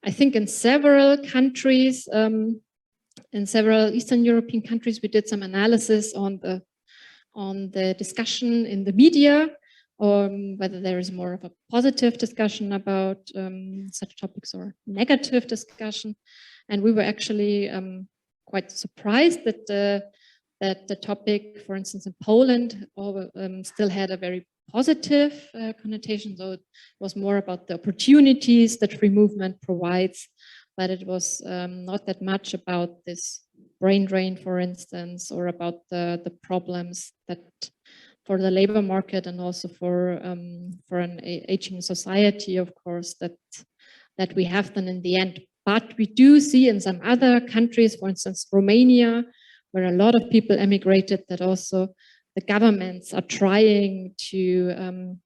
I think in several countries, in several Eastern European countries, we did some analysis on the discussion in the media, whether there is more of a positive discussion about such topics or negative discussion. And we were actually quite surprised that the topic, for instance, in Poland, still had a very positive connotation. So it was more about the opportunities that free movement provides, but it was not that much about this brain drain, for instance, or about the problems that for the labor market and also for an aging society, of course, that we have then in the end. But we do see in some other countries, for instance, Romania, where a lot of people emigrated, that also the governments are trying to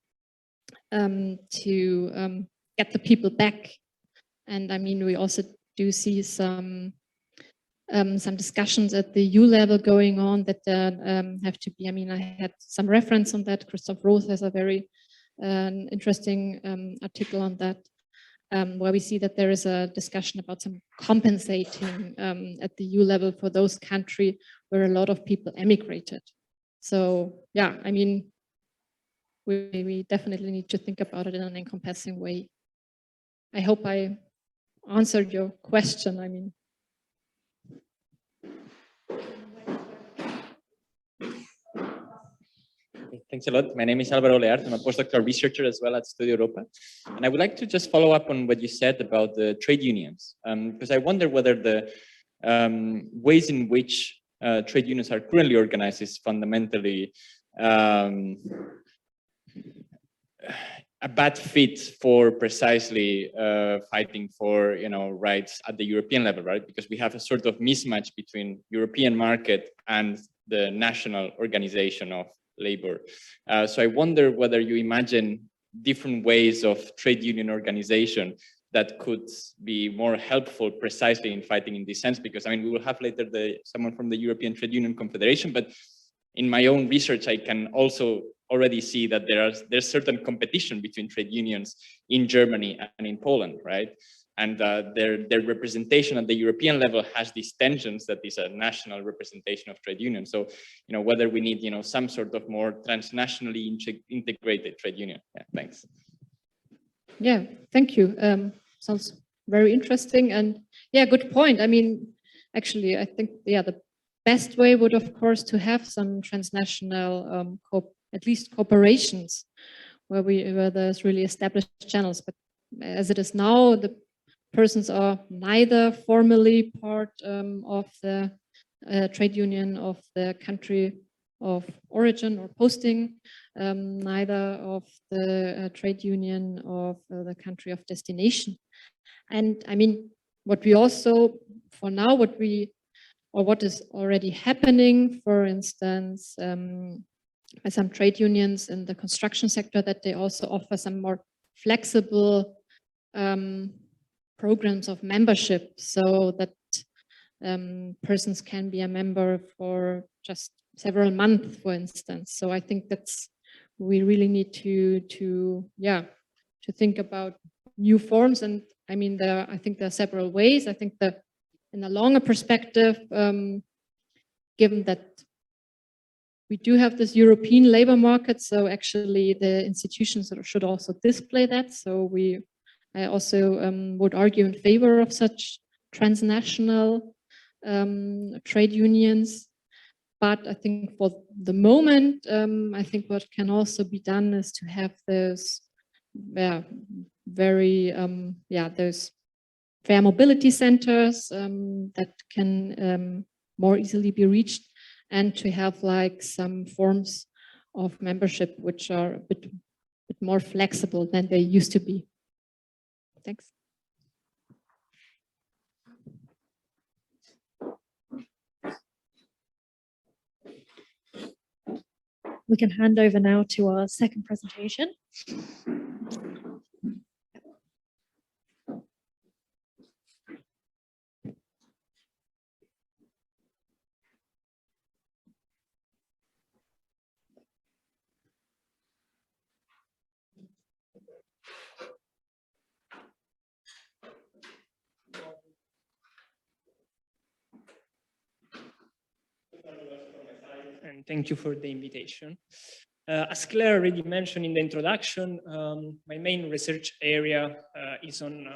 get the people back. And I mean, we also do see some discussions at the EU level going on that have to be, I mean, I had some reference on that. Christoph Roth has a very interesting article on that, where we see that there is a discussion about some compensating at the EU level for those countries where a lot of people emigrated. So yeah, I mean, we definitely need to think about it in an encompassing way. I hope I answered your question. I mean, thanks a lot. My name is Álvaro Leart. I'm a postdoctoral researcher as well at Studio Europa. And I would like to just follow up on what you said about the trade unions, because I wonder whether the ways in which trade unions are currently organized is fundamentally a bad fit for precisely fighting for, you know, rights at the European level, right? Because we have a sort of mismatch between European market and the national organization of labor. So I wonder whether you imagine different ways of trade union organization that could be more helpful precisely in fighting in this sense, because I mean, we will have later someone from the European Trade Union Confederation, but in my own research, I can also already see that there's certain competition between trade unions in Germany and in Poland, right? And their representation at the European level has these tensions that is a national representation of trade unions. So, you know, whether we need, you know, some sort of more transnationally integrated trade union. Yeah, thanks. Yeah, thank you. Sounds very interesting, and yeah, good point. I mean, actually, I think the best way would, of course, to have some transnational, at least cooperations, where there's really established channels. But as it is now, the persons are neither formally part of the trade union of the country of origin or posting, neither of the trade union of the country of destination. And I mean, what we also, for now, what is already happening, for instance, by some trade unions in the construction sector, that they also offer some more flexible programs of membership, so that persons can be a member for just several months, for instance. So I think we really need to think about new forms. And I mean, I think there are several ways. I think that in a longer perspective, given that we do have this European labor market, so actually the institutions should also display that. So I also would argue in favor of such transnational trade unions. But I think for the moment, I think what can also be done is to have those those fair mobility centers that can more easily be reached, and to have like some forms of membership which are a bit more flexible than they used to be. Thanks. We can hand over now to our second presentation. And thank you for the invitation. As Claire already mentioned in the introduction, my main research area is on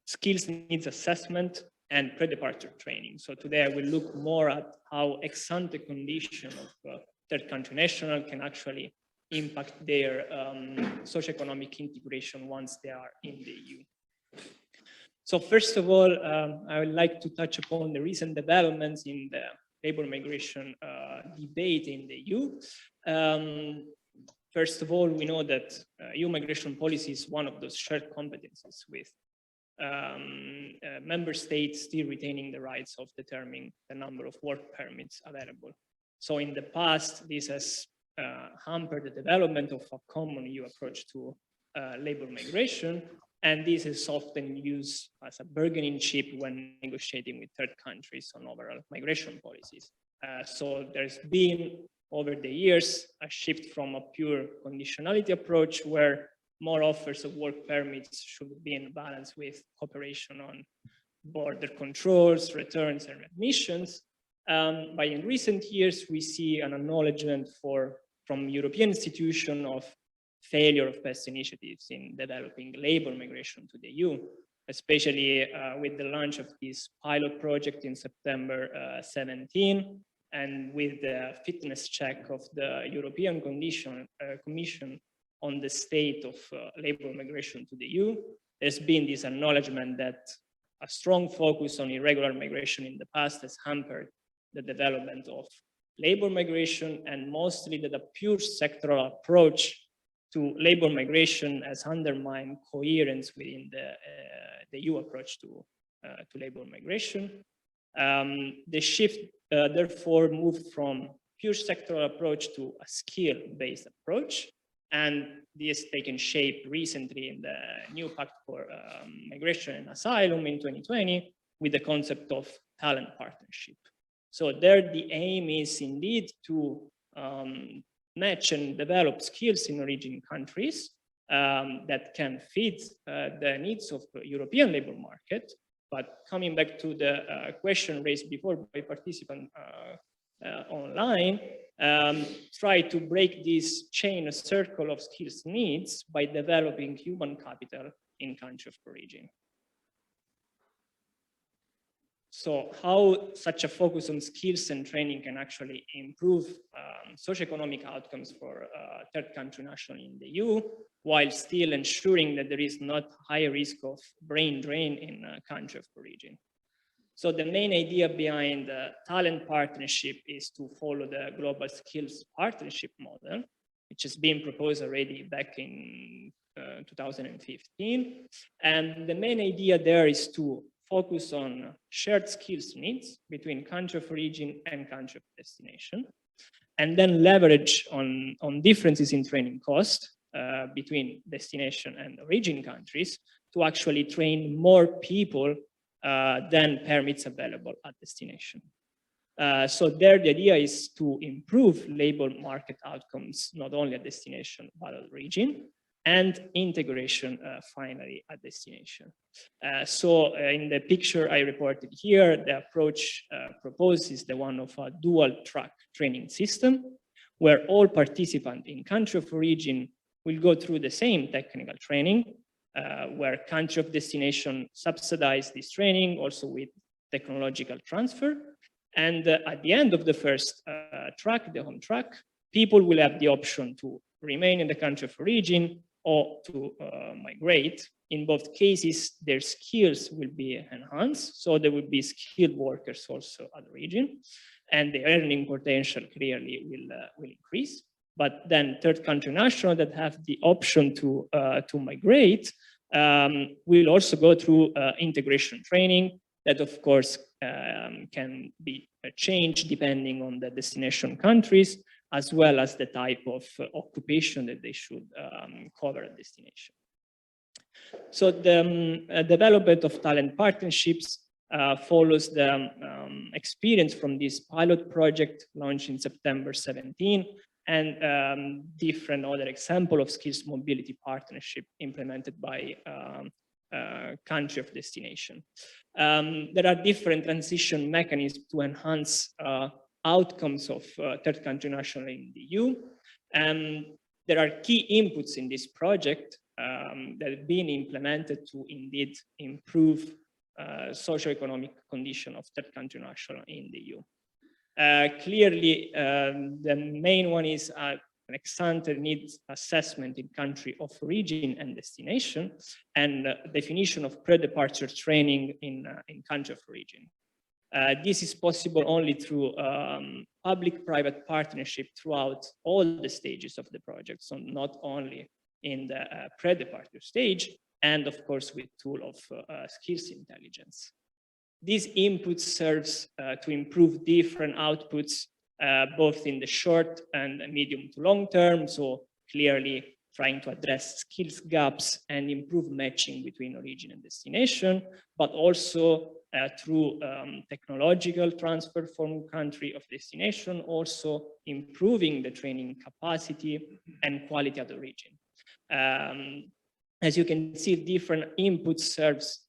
skills needs assessment and pre-departure training. So today I will look more at how ex-ante condition of third country national can actually impact their socioeconomic integration once they are in the EU. So first of all, I would like to touch upon the recent developments in the labor migration debate in the EU. First of all, we know that EU migration policy is one of those shared competencies with member states still retaining the rights of determining the number of work permits available. So in the past, this has hampered the development of a common EU approach to labor migration, and this is often used as a bargaining chip when negotiating with third countries on overall migration policies. So there's been, over the years, a shift from a pure conditionality approach where more offers of work permits should be in balance with cooperation on border controls, returns, and admissions. But in recent years, we see an acknowledgement from European institutions of failure of past initiatives in developing labor migration to the EU, especially with the launch of this pilot project in September 17, and with the fitness check of the European Commission on the state of labor migration to the EU. There's been this acknowledgement that a strong focus on irregular migration in the past has hampered the development of labor migration, and mostly that a pure sectoral approach to labor migration has undermined coherence within the EU approach to labor migration. The shift therefore moved from pure sectoral approach to a skill-based approach. And this taken shape recently in the new Pact for Migration and Asylum in 2020 with the concept of talent partnership. So there the aim is indeed to match and develop skills in origin countries that can fit the needs of the European labor market. But coming back to the question raised before by participant online, try to break this chain, a circle of skills needs by developing human capital in country of origin. So how such a focus on skills and training can actually improve socioeconomic outcomes for third country nationals in the EU, while still ensuring that there is not high risk of brain drain in country of origin. So the main idea behind the talent partnership is to follow the global skills partnership model, which has been proposed already back in 2015. And the main idea there is to focus on shared skills needs between country of origin and country of destination, and then leverage on differences in training cost between destination and origin countries to actually train more people than permits available at destination. So there the idea is to improve labor market outcomes, not only at destination, but at origin, and integration finally at destination. So in the picture I reported here, the approach proposed is the one of a dual track training system, where all participants in country of origin will go through the same technical training, where country of destination subsidize this training also with technological transfer. And at the end of the first track, the home track, people will have the option to remain in the country of origin or to migrate. In both cases, their skills will be enhanced. So there will be skilled workers also at origin, and the earning potential clearly will increase. But then third country nationals that have the option to migrate will also go through integration training that of course can be changed depending on the destination countries, as well as the type of occupation that they should cover at destination. So the development of talent partnerships follows the experience from this pilot project launched in September 17, and different other example of skills mobility partnership implemented by country of destination. There are different transition mechanisms to enhance outcomes of third country national in the EU. And there are key inputs in this project that have been implemented to indeed improve socioeconomic condition of third country national in the EU. Clearly, the main one is an ex-ante needs assessment in country of origin and destination, and definition of pre-departure training in country of origin. This is possible only through public-private partnership throughout all the stages of the project, so not only in the pre-departure stage, and of course with tool of skills intelligence. These inputs serves to improve different outputs, both in the short and medium to long term, so clearly trying to address skills gaps and improve matching between origin and destination, but also through technological transfer from country of destination, also improving the training capacity and quality at origin. As you can see, different inputs serves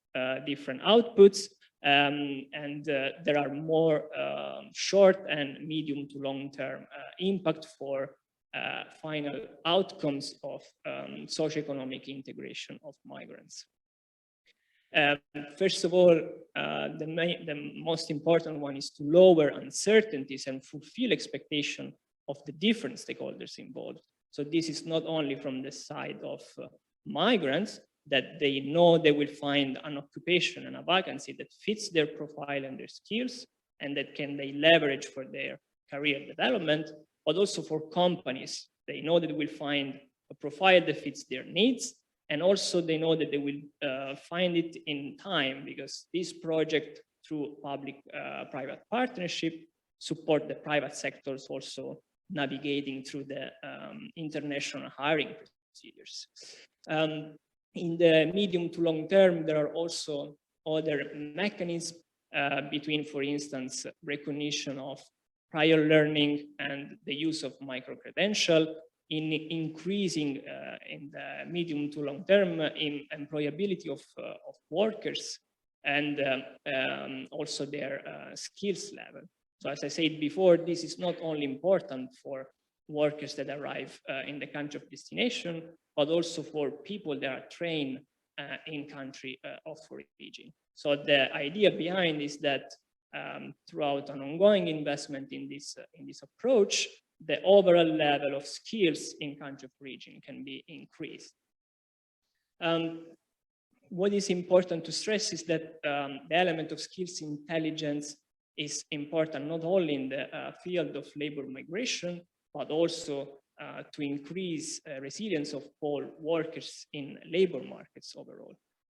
different outputs, and there are more short and medium to long-term impact for final outcomes of socioeconomic integration of migrants. First of all, the most important one is to lower uncertainties and fulfill expectation of the different stakeholders involved. So this is not only from the side of migrants, that they know they will find an occupation and a vacancy that fits their profile and their skills, and that they leverage for their career development, but also for companies. They know that they will find a profile that fits their needs, and also they know that they will find it in time, because this project through public-private partnership support the private sectors also navigating through the international hiring procedures. In the medium to long term, there are also other mechanisms between, for instance, recognition of prior learning and the use of micro-credential in increasing in the medium to long term in employability of workers and also their skills level. So as I said before, this is not only important for workers that arrive in the country of destination, but also for people that are trained in country of origin. So the idea behind is that throughout an ongoing investment in this approach, the overall level of skills in country of origin can be increased. What is important to stress is that the element of skills intelligence is important not only in the field of labor migration, but also to increase resilience of all workers in labor markets overall.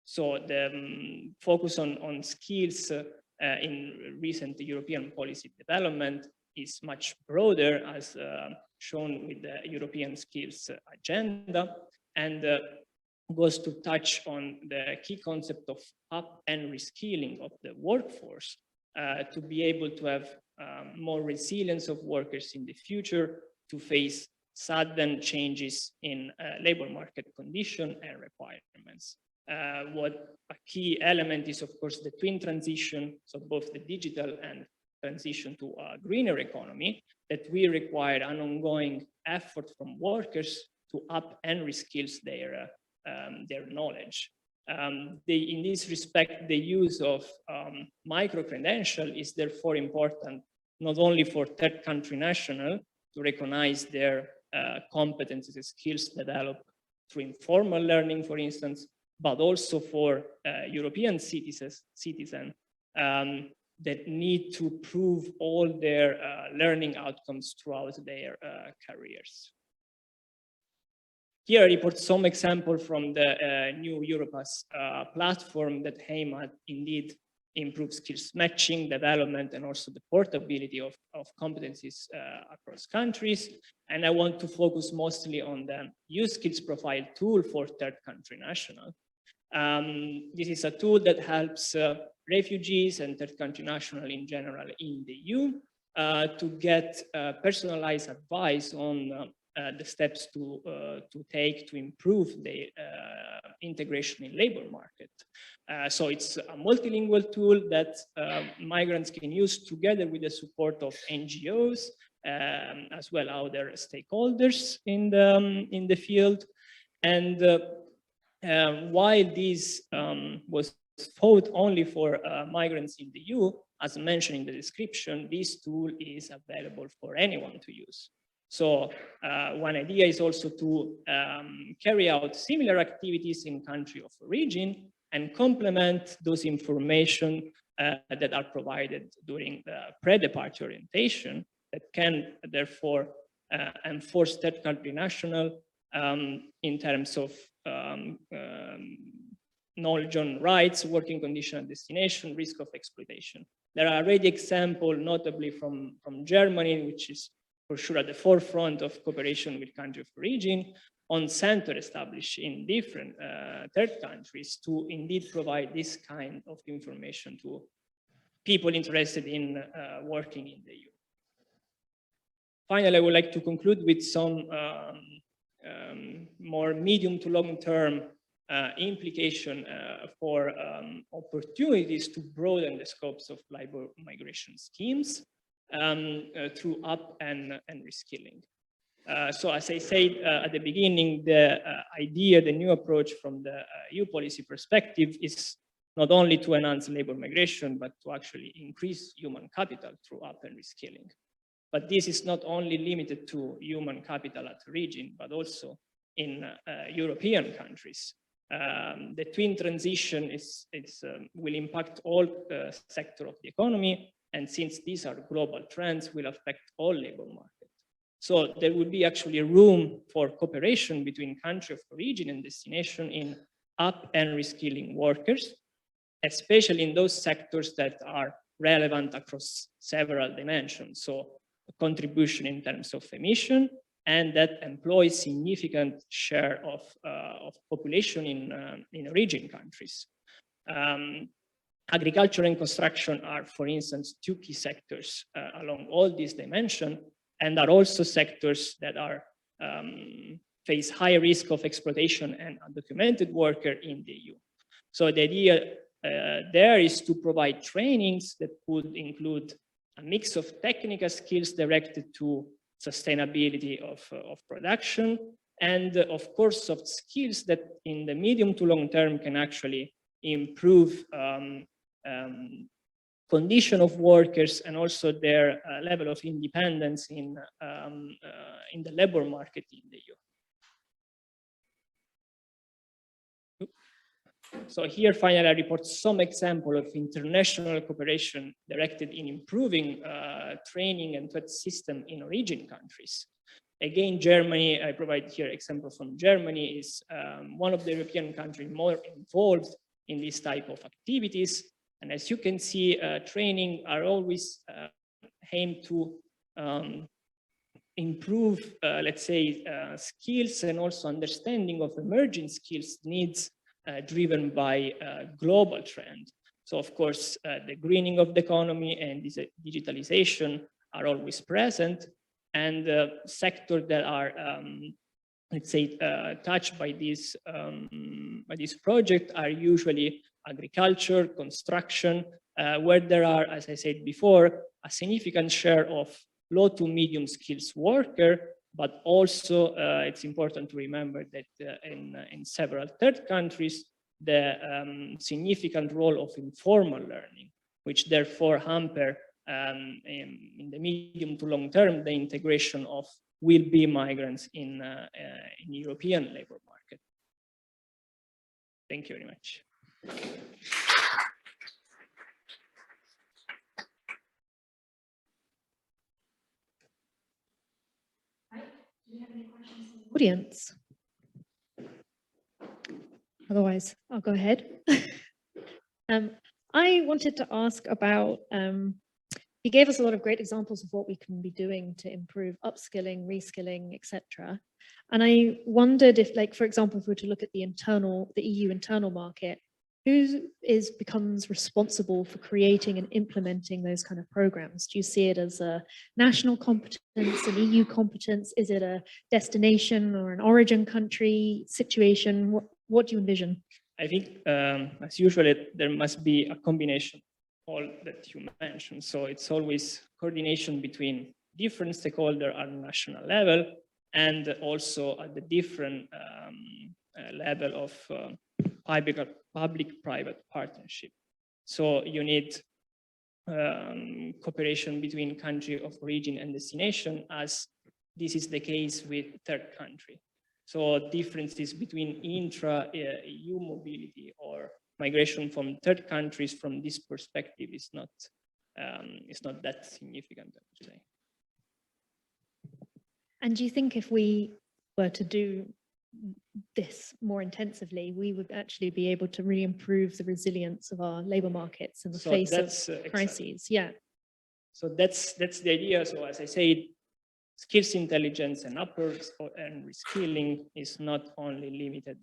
So the focus on skills in recent European policy development is much broader, as shown with the European skills agenda, and goes to touch on the key concept of up and reskilling of the workforce to be able to have more resilience of workers in the future to face sudden changes in labor market condition and requirements. What a key element is, of course, the twin transition, so both the digital and transition to a greener economy, that we require an ongoing effort from workers to up and reskill their knowledge. In this respect, the use of micro-credential is therefore important, not only for third country national to recognize their competencies and skills developed through informal learning, for instance, but also for European citizens that need to prove all their learning outcomes throughout their careers. Here I report some example from the new Europa's platform that aim at indeed improve skills matching, development, and also the portability of competencies across countries. And I want to focus mostly on the youth skills profile tool for third country national. This is a tool that helps refugees and third country national in general in the EU to get personalized advice on the steps to take to improve the integration in labor market. So it's a multilingual tool that migrants can use together with the support of NGOs as well as other stakeholders in the field. And while this was thought only for migrants in the EU, as mentioned in the description, this tool is available for anyone to use. So one idea is also to carry out similar activities in country of origin and complement those information that are provided during the pre-departure orientation that can therefore enforce third country national in terms of knowledge on rights, working condition and destination, risk of exploitation. There are already examples, notably from Germany, which is for sure at the forefront of cooperation with country of origin, on center established in different third countries to indeed provide this kind of information to people interested in working in the EU. Finally, I would like to conclude with some more medium to long term implication for opportunities to broaden the scopes of labor migration schemes through up and reskilling. So as I said at the beginning, the idea, the new approach from the EU policy perspective is not only to enhance labor migration, but to actually increase human capital through up and reskilling. But this is not only limited to human capital at origin, but also in European countries. The twin transition will impact all sectors of the economy, and since these are global trends, will affect all labor markets. So there will be actually room for cooperation between country of origin and destination in up and reskilling workers, especially in those sectors that are relevant across several dimensions. So a contribution in terms of emission, and that employs significant share of population in origin countries. Agriculture and construction are, for instance, two key sectors along all these dimensions, and are also sectors that are face high risk of exploitation and undocumented worker in the EU. So the idea there is to provide trainings that could include a mix of technical skills directed to sustainability of production, and of course soft skills that in the medium to long term can actually improve condition of workers and also their level of independence in the labor market in the EU. So here finally I report some example of international cooperation directed in improving training and threat system in origin countries. Again, Germany, I provide here example from Germany, is one of the European countries more involved in this type of activities. And as you can see, training are always aimed to improve, let's say, skills and also understanding of emerging skills needs driven by global trend. So of course, the greening of the economy and digitalization are always present, and sectors that are, let's say, touched by this project are usually agriculture, construction, where there are, as I said before, a significant share of low to medium skills worker, but also it's important to remember that in several third countries, the significant role of informal learning, which therefore hamper in the medium to long term the integration of will-be migrants in European labor market. Thank you very much. Do you have any questions from the audience? Otherwise, I'll go ahead. I wanted to ask about, you gave us a lot of great examples of what we can be doing to improve upskilling, reskilling, etc. And I wondered if, like, for example, if we were to look at the EU internal market, who becomes responsible for creating and implementing those kind of programs? Do you see it as a national competence, an EU competence? Is it a destination or an origin country situation? What do you envision? I think, as usual, there must be a combination of all that you mentioned. So it's always coordination between different stakeholders at national level, and also at the different level of public-private partnership. So you need cooperation between country of origin and destination, as this is the case with third country. So differences between intra-EU mobility or migration from third countries from this perspective is not that significant, I would say. And do you think if we were to do this more intensively, we would actually be able to really improve the resilience of our labor markets in the face of crises? Yeah. So that's the idea. So as I said, skills intelligence and and reskilling is not only limited,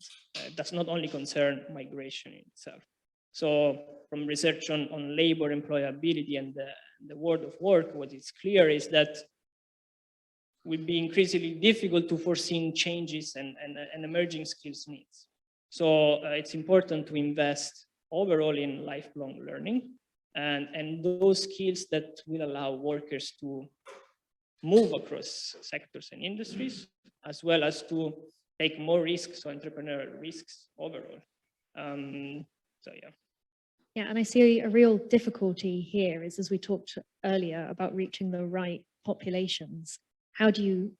does not only concern migration itself. So from research on labor employability and the world of work, what is clear is that will be increasingly difficult to foresee changes and emerging skills needs. So it's important to invest overall in lifelong learning and those skills that will allow workers to move across sectors and industries, as well as to take more risks, so entrepreneurial risks overall. So yeah. Yeah, and I see a real difficulty here is, as we talked earlier about reaching the right populations. How do you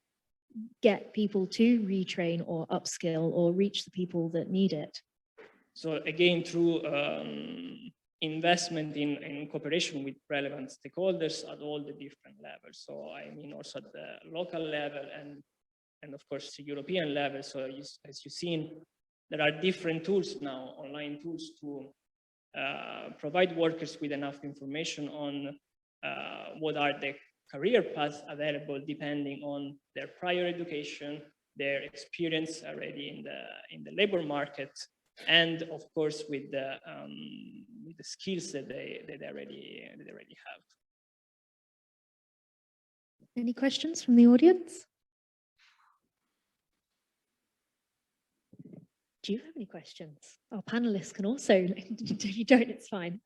get people to retrain or upskill or reach the people that need it? So again, through investment in cooperation with relevant stakeholders at all the different levels. So I mean also at the local level and of course the European level. So as you've seen, there are different tools now, online tools to provide workers with enough information on what are the career paths available depending on their prior education, their experience already in the labor market, and of course with the skills that they already have. Any questions from the audience? Do you have any questions? Our panelists can also, if you don't, it's fine.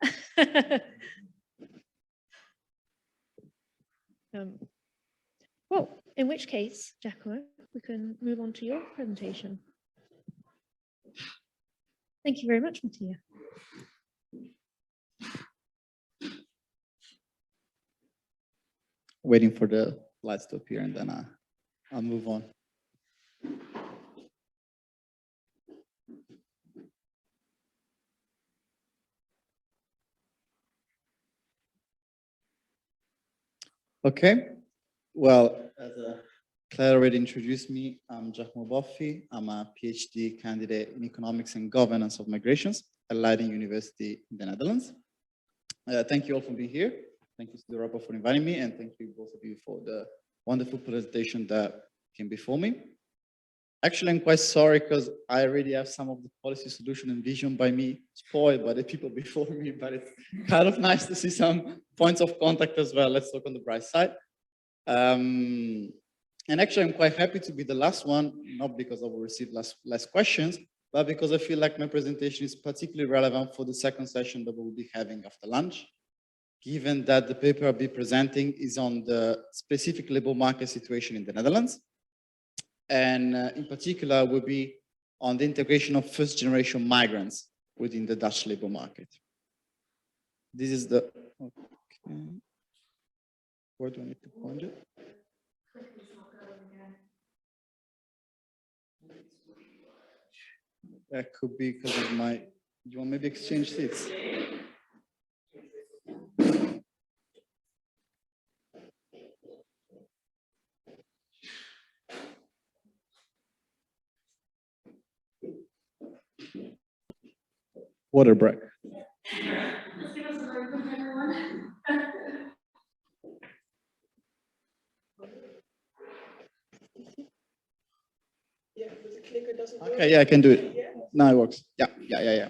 Well, in which case, Giacomo, we can move on to your presentation. Thank you very much, Mattia. Waiting for the lights to appear and then I'll move on. Okay, well, as Claire already introduced me, I'm Giacomo Boffi. I'm a PhD candidate in economics and governance of migrations at Leiden University in the Netherlands. Thank you all for being here. Thank you, Studio Europa, for inviting me, and thank you both of you for the wonderful presentation that came before me. Actually, I'm quite sorry because I already have some of the policy solution and vision by me spoiled by the people before me, but it's kind of nice to see some points of contact as well. Let's look on the bright side. And actually, I'm quite happy to be the last one, not because I will receive less questions, but because I feel like my presentation is particularly relevant for the second session that we'll be having after lunch, given that the paper I'll be presenting is on the specific labor market situation in the Netherlands. And in particular, will be on the integration of first-generation migrants within the Dutch labor market. This is the, okay. Where do I need to point it? That could be because of my, you want maybe exchange seats? Water break. Okay, yeah, I can do it. Now it works. Yeah.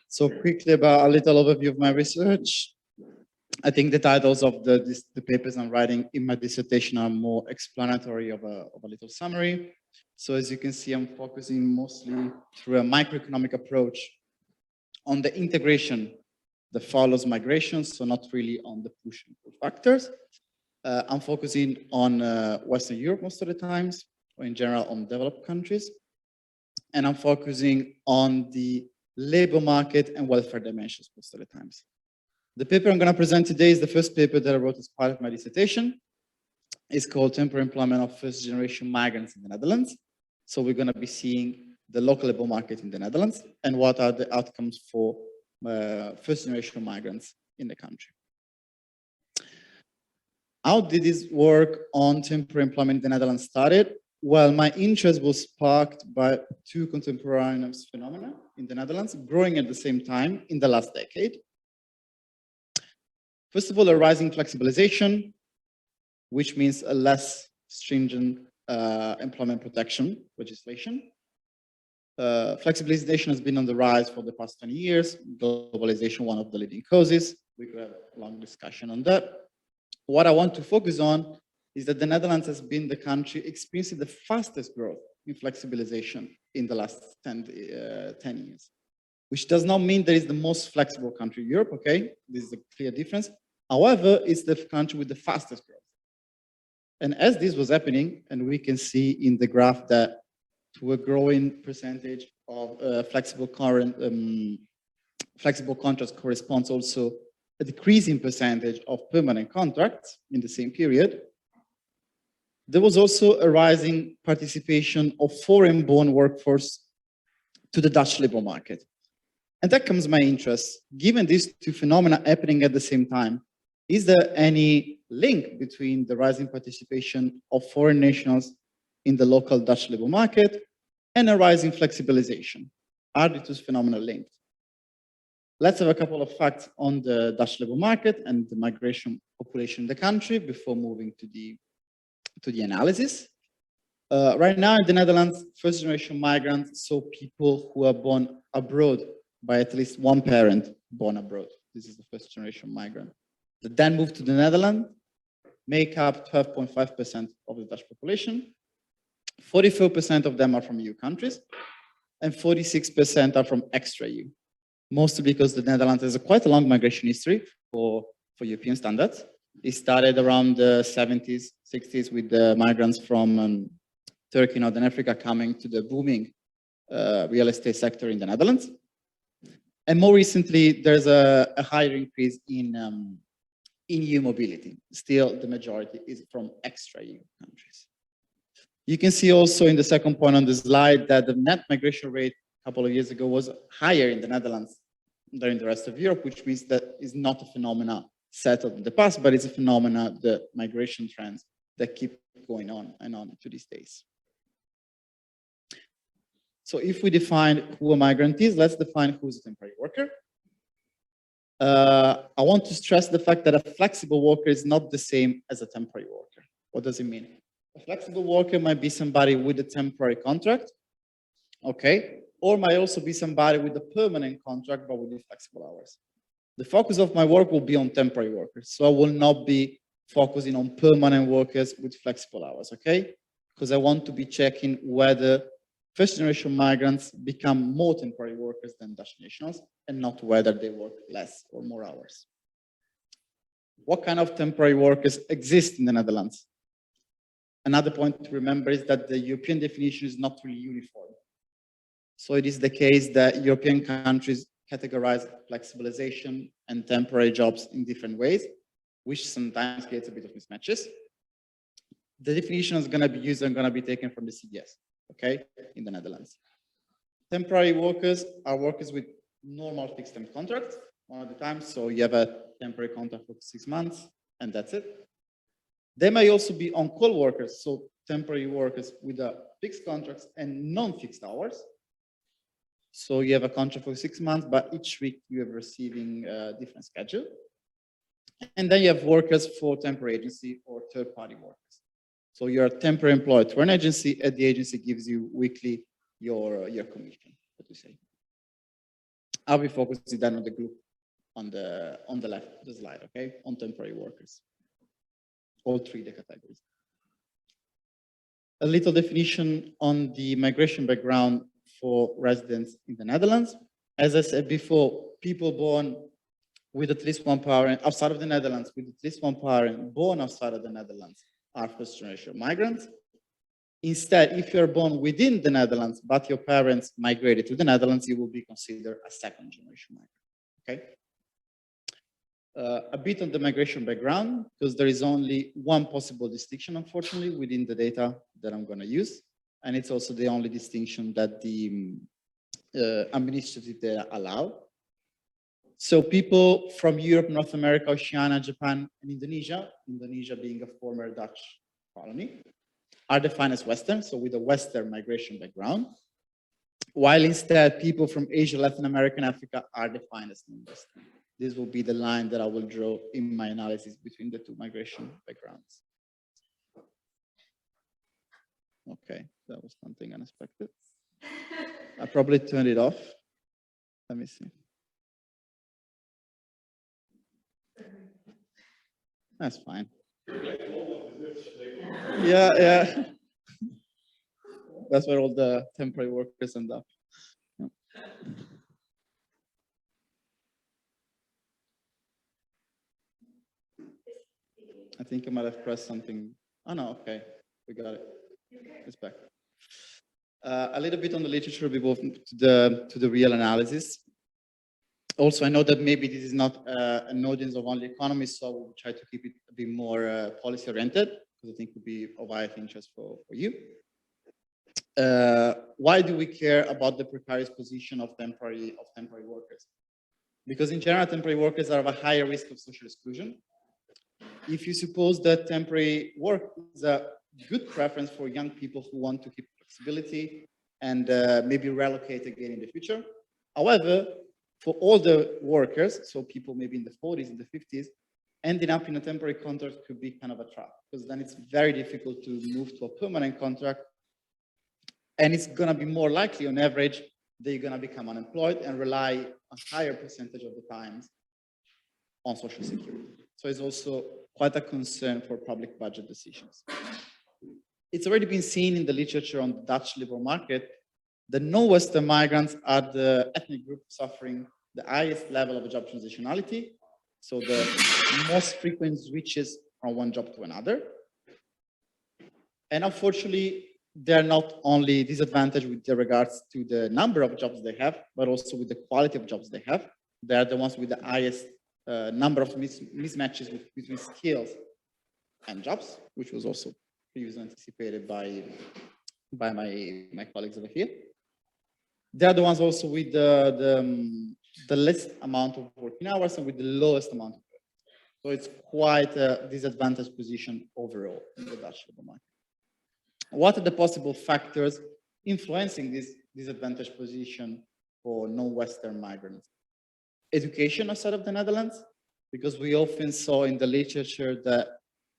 So quickly about a little overview of my research. I think the titles of the papers I'm writing in my dissertation are more explanatory of a little summary. So as you can see, I'm focusing mostly through a microeconomic approach on the integration that follows migration, so not really on the push and pull factors. I'm focusing on Western Europe most of the times, or in general on developed countries. And I'm focusing on the labor market and welfare dimensions most of the times. The paper I'm going to present today is the first paper that I wrote as part of my dissertation. It's called Temporary Employment of First Generation Migrants in the Netherlands. So we're going to be seeing the local labor market in the Netherlands and what are the outcomes for first generation migrants in the country. How did this work on temporary employment in the Netherlands started? Well, my interest was sparked by two contemporaneous phenomena in the Netherlands, growing at the same time in the last decade. First of all, a rising flexibilization, which means a less stringent employment protection legislation. Flexibilization has been on the rise for the past 20 years. Globalization, one of the leading causes. We could have a long discussion on that. What I want to focus on is that the Netherlands has been the country experiencing the fastest growth in flexibilization in the last 10 years, which does not mean that it's the most flexible country in Europe, okay? This is a clear difference. However, it's the country with the fastest growth. And as this was happening, and we can see in the graph that to a growing percentage of flexible contracts corresponds also a decreasing percentage of permanent contracts in the same period. There was also a rising participation of foreign-born workforce to the Dutch labor market. And that comes my interest. Given these two phenomena happening at the same time, is there any link between the rising participation of foreign nationals in the local Dutch labor market and a rising flexibilization? Are the two phenomena linked? let's have a couple of facts on the Dutch labor market and the migration population in the country before moving to the analysis. Right now in the Netherlands, first generation migrants, so people who are born abroad by at least one parent born abroad. This is the first generation migrant. That then moved to the Netherlands, make up 12.5% of the Dutch population. 44% of them are from EU countries, and 46% are from extra-EU. Mostly because the Netherlands has quite a long migration history for European standards. It started around the 70s, 60s with the migrants from Turkey, Northern Africa coming to the booming real estate sector in the Netherlands. And more recently, there's a higher increase in EU mobility. Still, the majority is from extra-EU countries. You can see also in the second point on the slide that the net migration rate a couple of years ago was higher in the Netherlands than in the rest of Europe, which means that is not a phenomena settled in the past, but it's a phenomena, the migration trends that keep going on and on to these days. So if we define who a migrant is, let's define who is a temporary worker. I want to stress the fact that a flexible worker is not the same as a temporary worker. What does it mean? A flexible worker might be somebody with a temporary contract, okay? Or might also be somebody with a permanent contract, but with flexible hours. The focus of my work will be on temporary workers. So I will not be focusing on permanent workers with flexible hours, okay? Because I want to be checking whether first generation migrants become more temporary workers than Dutch nationals and not whether they work less or more hours. What kind of temporary workers exist in the Netherlands? Another point to remember is that the European definition is not really uniform. So it is the case that European countries categorize flexibilization and temporary jobs in different ways, which sometimes creates a bit of mismatches. The definition is going to be used and going to be taken from the CDS, okay, in the Netherlands. Temporary workers are workers with normal fixed-term contracts, one at a time. So you have a temporary contract for 6 months, and that's it. They may also be on-call workers, so temporary workers with a fixed contracts and non-fixed hours. So you have a contract for 6 months, but each week you are receiving a different schedule. And then you have workers for temporary agency or third-party workers. So you're temporary employed to an agency, and the agency gives you weekly your commission, what to say. I'll be focusing then on the group on the left of the slide, okay, on temporary workers. All three the categories. A little definition on the migration background for residents in the Netherlands. As I said before, people born with at least one parent outside of the Netherlands, with at least one parent born outside of the Netherlands are first generation migrants. Instead, if you're born within the Netherlands, but your parents migrated to the Netherlands, you will be considered a second generation migrant, okay? A bit on the migration background, because there is only one possible distinction, unfortunately, within the data that I'm going to use. And it's also the only distinction that the administrative data allow. So people from Europe, North America, Oceania, Japan, and Indonesia, Indonesia being a former Dutch colony, are defined as Western, so with a Western migration background, while instead people from Asia, Latin America, and Africa are defined as non-Western. This will be the line that I will draw in my analysis between the two migration backgrounds. Okay, that was something unexpected. I probably turned it off. Let me see. That's fine. Yeah. That's where all the temporary workers end up. Yeah. I think I might have pressed something. Oh no, okay, we got it. It's back. A little bit on the literature before to the real analysis. Also, I know that maybe this is not an audience of only economists, so I will try to keep it a bit more policy oriented, because I think it would be of high interest for you. Why do we care about the precarious position of temporary workers? Because in general, temporary workers are of a higher risk of social exclusion. If you suppose that temporary work is a good preference for young people who want to keep flexibility and maybe relocate again in the future. However, for all the workers, so people maybe in the 40s, in the 50s, ending up in a temporary contract could be kind of a trap, because then it's very difficult to move to a permanent contract. And it's going to be more likely, on average, that you're going to become unemployed and rely a higher percentage of the times on social security. So it's also quite a concern for public budget decisions. It's already been seen in the literature on the Dutch labor market that non-Western migrants are the ethnic group suffering the highest level of job transitionality, so the most frequent switches from one job to another. And unfortunately, they're not only disadvantaged with regards to the number of jobs they have, but also with the quality of jobs they have. They're the ones with the highest number of mismatches between skills and jobs, which was also previously anticipated by my colleagues over here. They're the ones also with the least amount of working hours and with the lowest amount of work. So it's quite a disadvantaged position overall in the Dutch labor market. What are the possible factors influencing this disadvantaged position for non-Western migrants? Education outside of the Netherlands, because we often saw in the literature that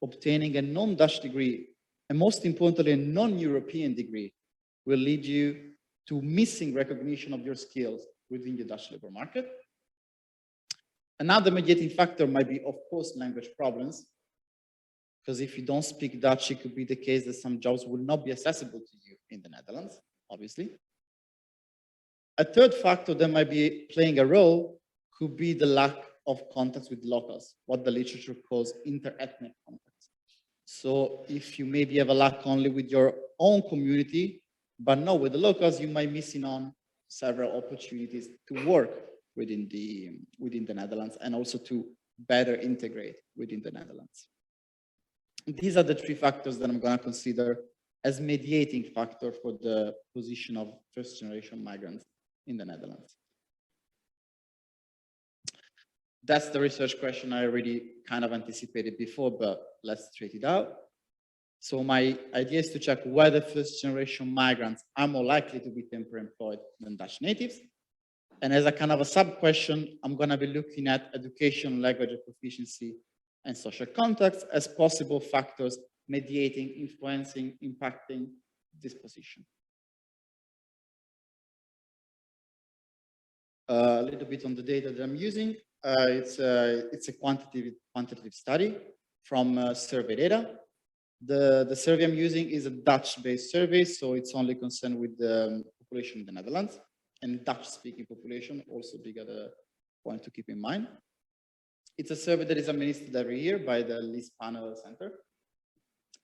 obtaining a non-Dutch degree, and most importantly, a non-European degree, will lead you to missing recognition of your skills within the Dutch labor market. Another mediating factor might be, of course, language problems, because if you don't speak Dutch, it could be the case that some jobs will not be accessible to you in the Netherlands, obviously. A third factor that might be playing a role could be the lack of contacts with locals, what the literature calls inter-ethnic contacts. So if you maybe have a lack only with your own community, but not with the locals, you might be missing on several opportunities to work within the Netherlands and also to better integrate within the Netherlands. These are the three factors that I'm going to consider as mediating factor for the position of first-generation migrants in the Netherlands. That's the research question I already kind of anticipated before, but let's straight it out. So my idea is to check whether first-generation migrants are more likely to be temporarily employed than Dutch natives. And as a kind of a sub-question, I'm going to be looking at education, language proficiency, and social contacts as possible factors mediating, influencing, impacting this position. A little bit on the data that I'm using. It's a quantitative study from survey data. The survey I'm using is a Dutch-based survey, so it's only concerned with the population in the Netherlands, and Dutch-speaking population, also big other point to keep in mind. It's a survey that is administered every year by the Lease Panel Center,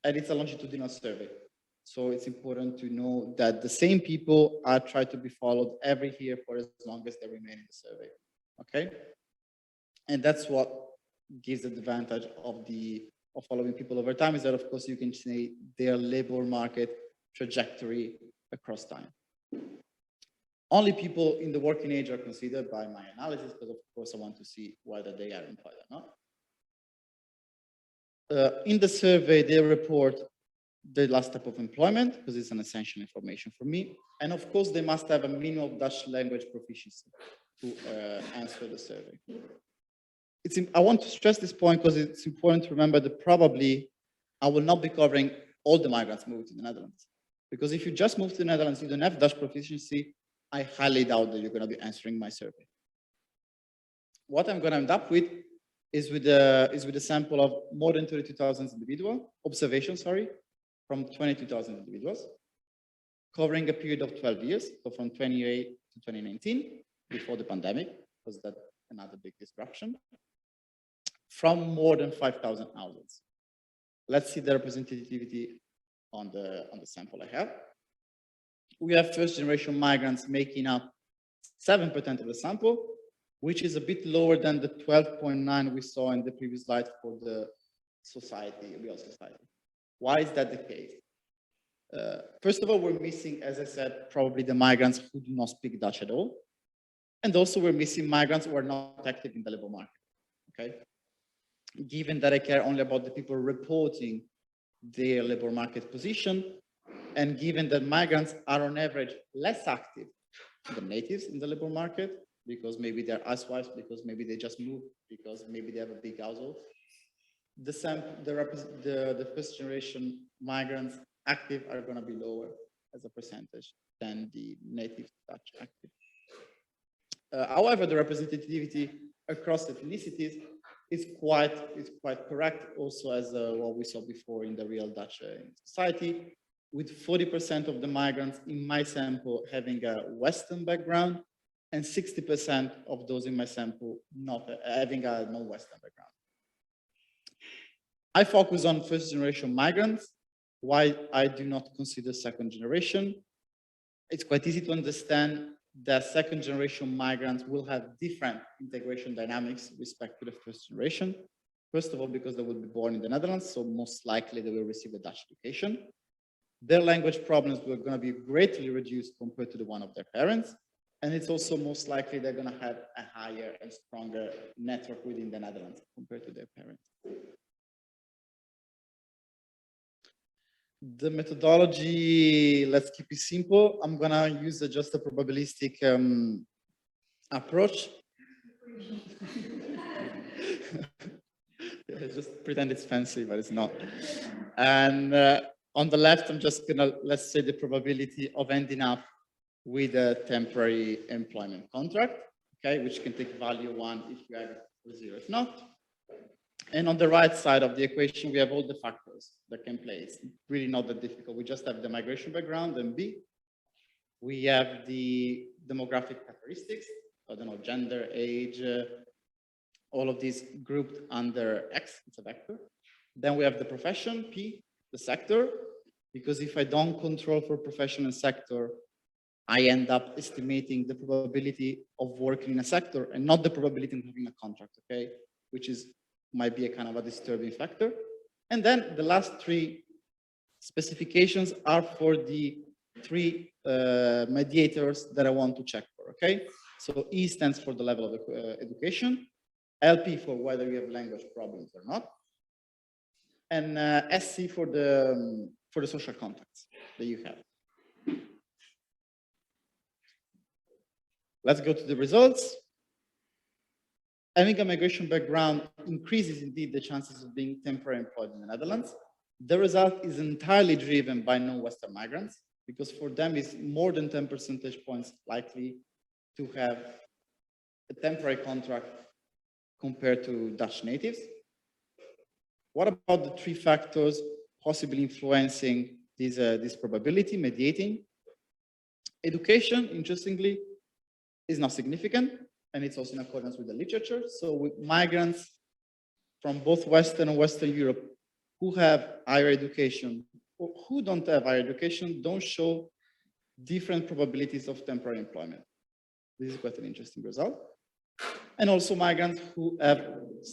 and it's a longitudinal survey. So it's important to know that the same people are tried to be followed every year for as long as they remain in the survey, okay? And that's what gives the advantage of following people over time, is that, of course, you can see their labor market trajectory across time. Only people in the working age are considered by my analysis, because of course I want to see whether they are employed or not. In the survey, they report the last type of employment, because it's an essential information for me. And of course, they must have a minimum of Dutch language proficiency to answer the survey. I want to stress this point because it's important to remember that probably I will not be covering all the migrants moving to the Netherlands. Because if you just move to the Netherlands, you don't have Dutch proficiency, I highly doubt that you're going to be answering my survey. What I'm going to end up with is with a sample of more than 32,000 observations, from 22,000 individuals, covering a period of 12 years, so from 2008 to 2019, before the pandemic, because that's another big disruption, from more than 5,000 households. Let's see the representativity on the sample I have. We have first-generation migrants making up 7% of the sample, which is a bit lower than the 12.9 we saw in the previous slide for the society, real society. Why is that the case? First of all, we're missing, as I said, probably the migrants who do not speak Dutch at all. And also we're missing migrants who are not active in the labor market, okay? Given that I care only about the people reporting their labor market position, and given that migrants are on average less active than natives in the labor market, because maybe they're housewives, because maybe they just moved, because maybe they have a big household. The first generation migrants active are going to be lower as a percentage than the native Dutch active. However, the representativity across ethnicities is quite correct, also as what we saw before in the real Dutch society, with 40% of the migrants in my sample having a Western background and 60% of those in my sample not having a non-Western background. I focus on first generation migrants. Why I do not consider second generation? It's quite easy to understand that second generation migrants will have different integration dynamics with respect to the first generation. First of all, because they will be born in the Netherlands, so most likely they will receive a Dutch education. Their language problems were going to be greatly reduced compared to the one of their parents. And it's also most likely they're going to have a higher and stronger network within the Netherlands compared to their parents. The methodology, let's keep it simple. I'm going to use just a probabilistic approach. Yeah, just pretend it's fancy, but it's not. And on the left, I'm just going to, let's say, the probability of ending up with a temporary employment contract, okay, which can take value 1 if you have it, or 0 if not. And on the right side of the equation, we have all the factors that can play. It's really not that difficult. We just have the migration background, MB. We have the demographic characteristics, I don't know, gender, age, all of these grouped under X, it's a vector. Then we have the profession, P, the sector, because if I don't control for profession and sector, I end up estimating the probability of working in a sector and not the probability of having a contract, okay? Which might be a kind of a disturbing factor. And then the last 3 specifications are for the 3 mediators that I want to check for, okay? So E stands for the level of education, LP for whether you have language problems or not, and SC for the social contacts that you have. Let's go to the results. Having a migration background increases indeed the chances of being temporarily employed in the Netherlands. The result is entirely driven by non-Western migrants, because for them it's more than 10 percentage points likely to have a temporary contract compared to Dutch natives. What about the 3 factors possibly influencing this probability, mediating? Education, interestingly, is not significant, and it's also in accordance with the literature. So with migrants from both Western and Western Europe who have higher education or who don't have higher education don't show different probabilities of temporary employment. This is quite an interesting result. And also migrants who have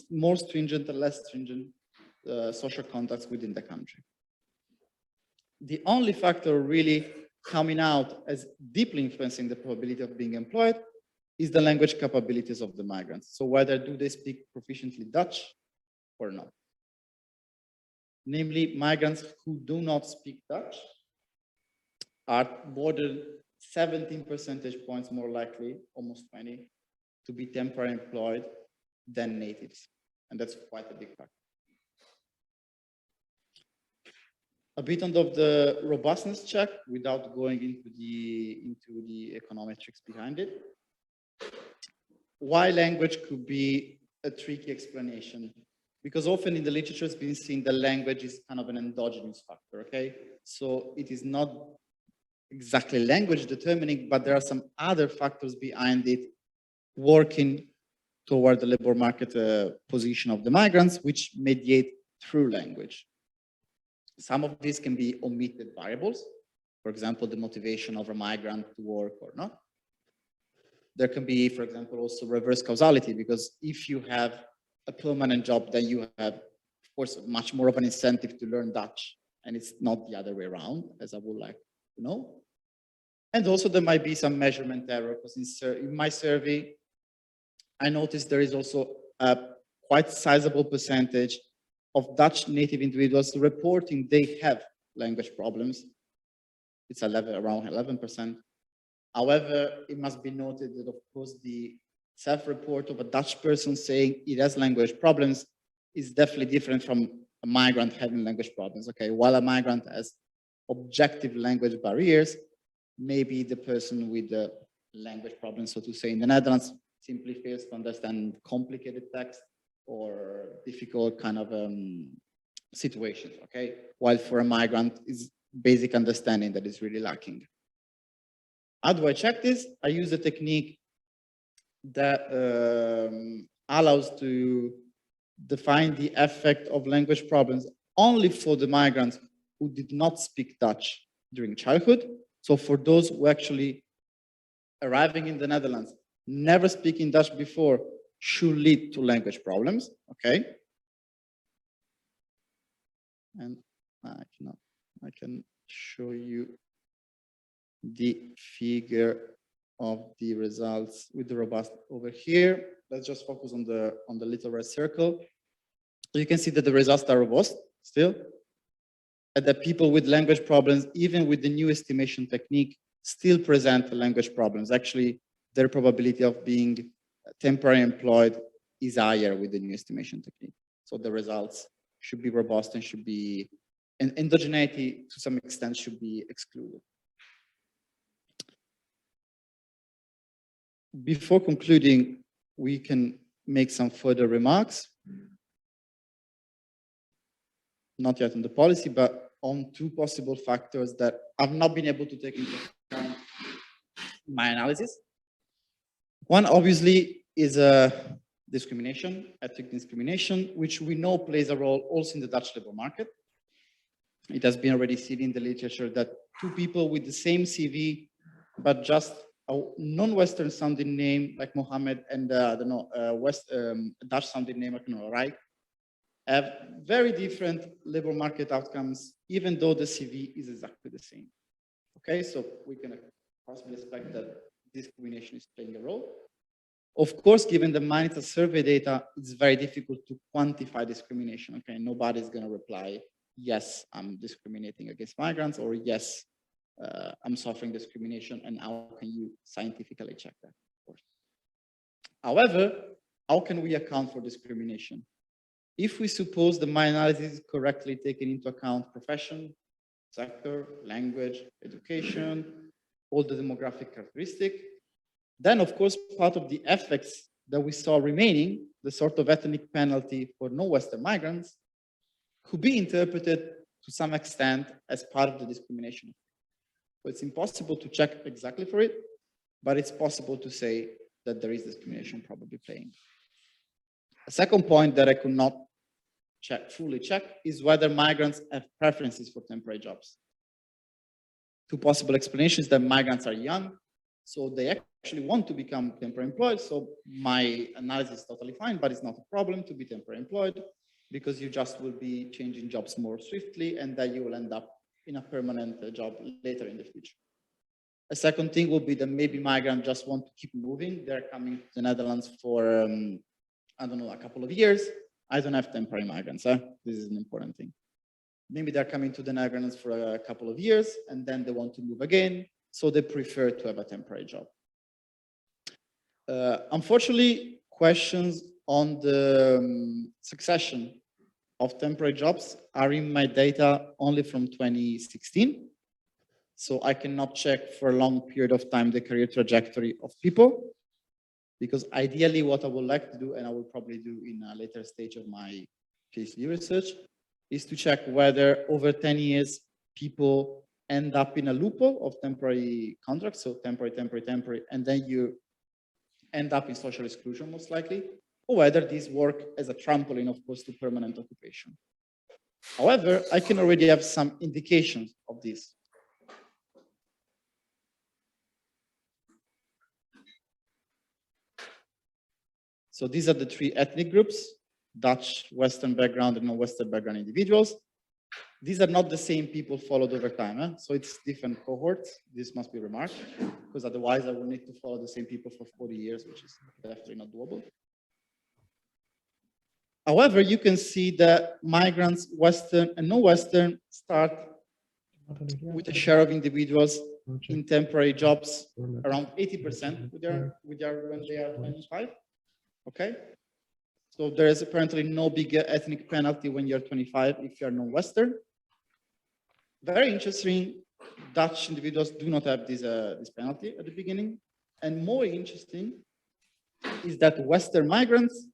more stringent and less stringent social contacts within the country. The only factor really coming out as deeply influencing the probability of being employed is the language capabilities of the migrants. So whether do they speak proficiently Dutch or not. Namely, migrants who do not speak Dutch are more than 17 percentage points more likely, almost 20, to be temporarily employed than natives. And that's quite a big factor. A bit of the robustness check without going into the econometrics behind it. Why language could be a tricky explanation? Because often in the literature it's been seen that language is kind of an endogenous factor, okay? So it is not exactly language determining, but there are some other factors behind it working toward the labor market position of the migrants, which mediate through language. Some of these can be omitted variables. For example, the motivation of a migrant to work or not. There can be, for example, also reverse causality, because if you have a permanent job, then you have, of course, much more of an incentive to learn Dutch, and it's not the other way around, as I would like to know. And also there might be some measurement error, because in my survey, I noticed there is also a quite sizable percentage of Dutch native individuals reporting they have language problems. It's around 11%. However, it must be noted that, of course, the self-report of a Dutch person saying it has language problems is definitely different from a migrant having language problems. Okay, while a migrant has objective language barriers, maybe the person with the language problems, so to say, in the Netherlands simply fails to understand complicated text or difficult kind of situations, okay? While for a migrant, is basic understanding that is really lacking. How do I check this? I use a technique that allows to define the effect of language problems only for the migrants who did not speak Dutch during childhood. So for those who actually arriving in the Netherlands, never speaking Dutch before, should lead to language problems, okay? And I can show you the figure of the results with the robust over here. Let's just focus on the little red circle. You can see that the results are robust still, and that people with language problems, even with the new estimation technique, still present language problems. Actually, their probability of being temporarily employed is higher with the new estimation technique. So the results should be robust and should be, and endogeneity to some extent should be excluded. Before concluding, we can make some further remarks. Not yet on the policy, but on two possible factors that I've not been able to take into account in my analysis. One obviously is discrimination, ethnic discrimination, which we know plays a role also in the Dutch labor market. It has been already seen in the literature that two people with the same CV, but just a non-Western sounding name like Mohammed and I don't know, Dutch sounding name, I don't know, right? Have very different labor market outcomes, even though the CV is exactly the same. Okay, so we can possibly expect that discrimination is playing a role. Of course, given the Manita survey data, it's very difficult to quantify discrimination. Okay, nobody's going to reply, yes, I'm discriminating against migrants, or yes, I'm suffering discrimination, and how can you scientifically check that? Of course. However, how can we account for discrimination? If we suppose that my analysis is correctly taking into account profession, sector, language, education, all the demographic characteristics, then of course part of the effects that we saw remaining, the sort of ethnic penalty for non-Western migrants, could be interpreted to some extent as part of the discrimination. So it's impossible to check exactly for it, but it's possible to say that there is discrimination probably playing. A second point that I could not fully check is whether migrants have preferences for temporary jobs. Two possible explanations: that migrants are young, so they actually want to become temporary employed. So my analysis is totally fine, but it's not a problem to be temporary employed because you just will be changing jobs more swiftly, and then you will end up in a permanent job later in the future. A second thing will be that maybe migrants just want to keep moving. They're coming to the Netherlands for, I don't know, a couple of years. I don't have temporary migrants. This is an important thing. Maybe they're coming to the Netherlands for a couple of years and then they want to move again. So they prefer to have a temporary job. Unfortunately, questions on the succession of temporary jobs are in my data only from 2016. So I cannot check for a long period of time the career trajectory of people, because ideally what I would like to do, and I will probably do in a later stage of my PhD research, is to check whether over 10 years people end up in a loophole of temporary contracts, so temporary, and then you end up in social exclusion most likely, or whether these work as a trampoline, of course, to permanent occupation. However, I can already have some indications of this. So these are the three ethnic groups: Dutch, Western background, and non-Western background individuals. These are not the same people followed over time. So it's different cohorts. This must be remarked, because otherwise I will need to follow the same people for 40 years, which is definitely not doable. However, you can see that migrants, Western and non-Western, start with a share of individuals in temporary jobs around 80% when they are 25. Okay, so there is apparently no bigger ethnic penalty when you're 25 if you're non-Western. Very interesting, Dutch individuals do not have this penalty at the beginning. And more interesting is that Western migrants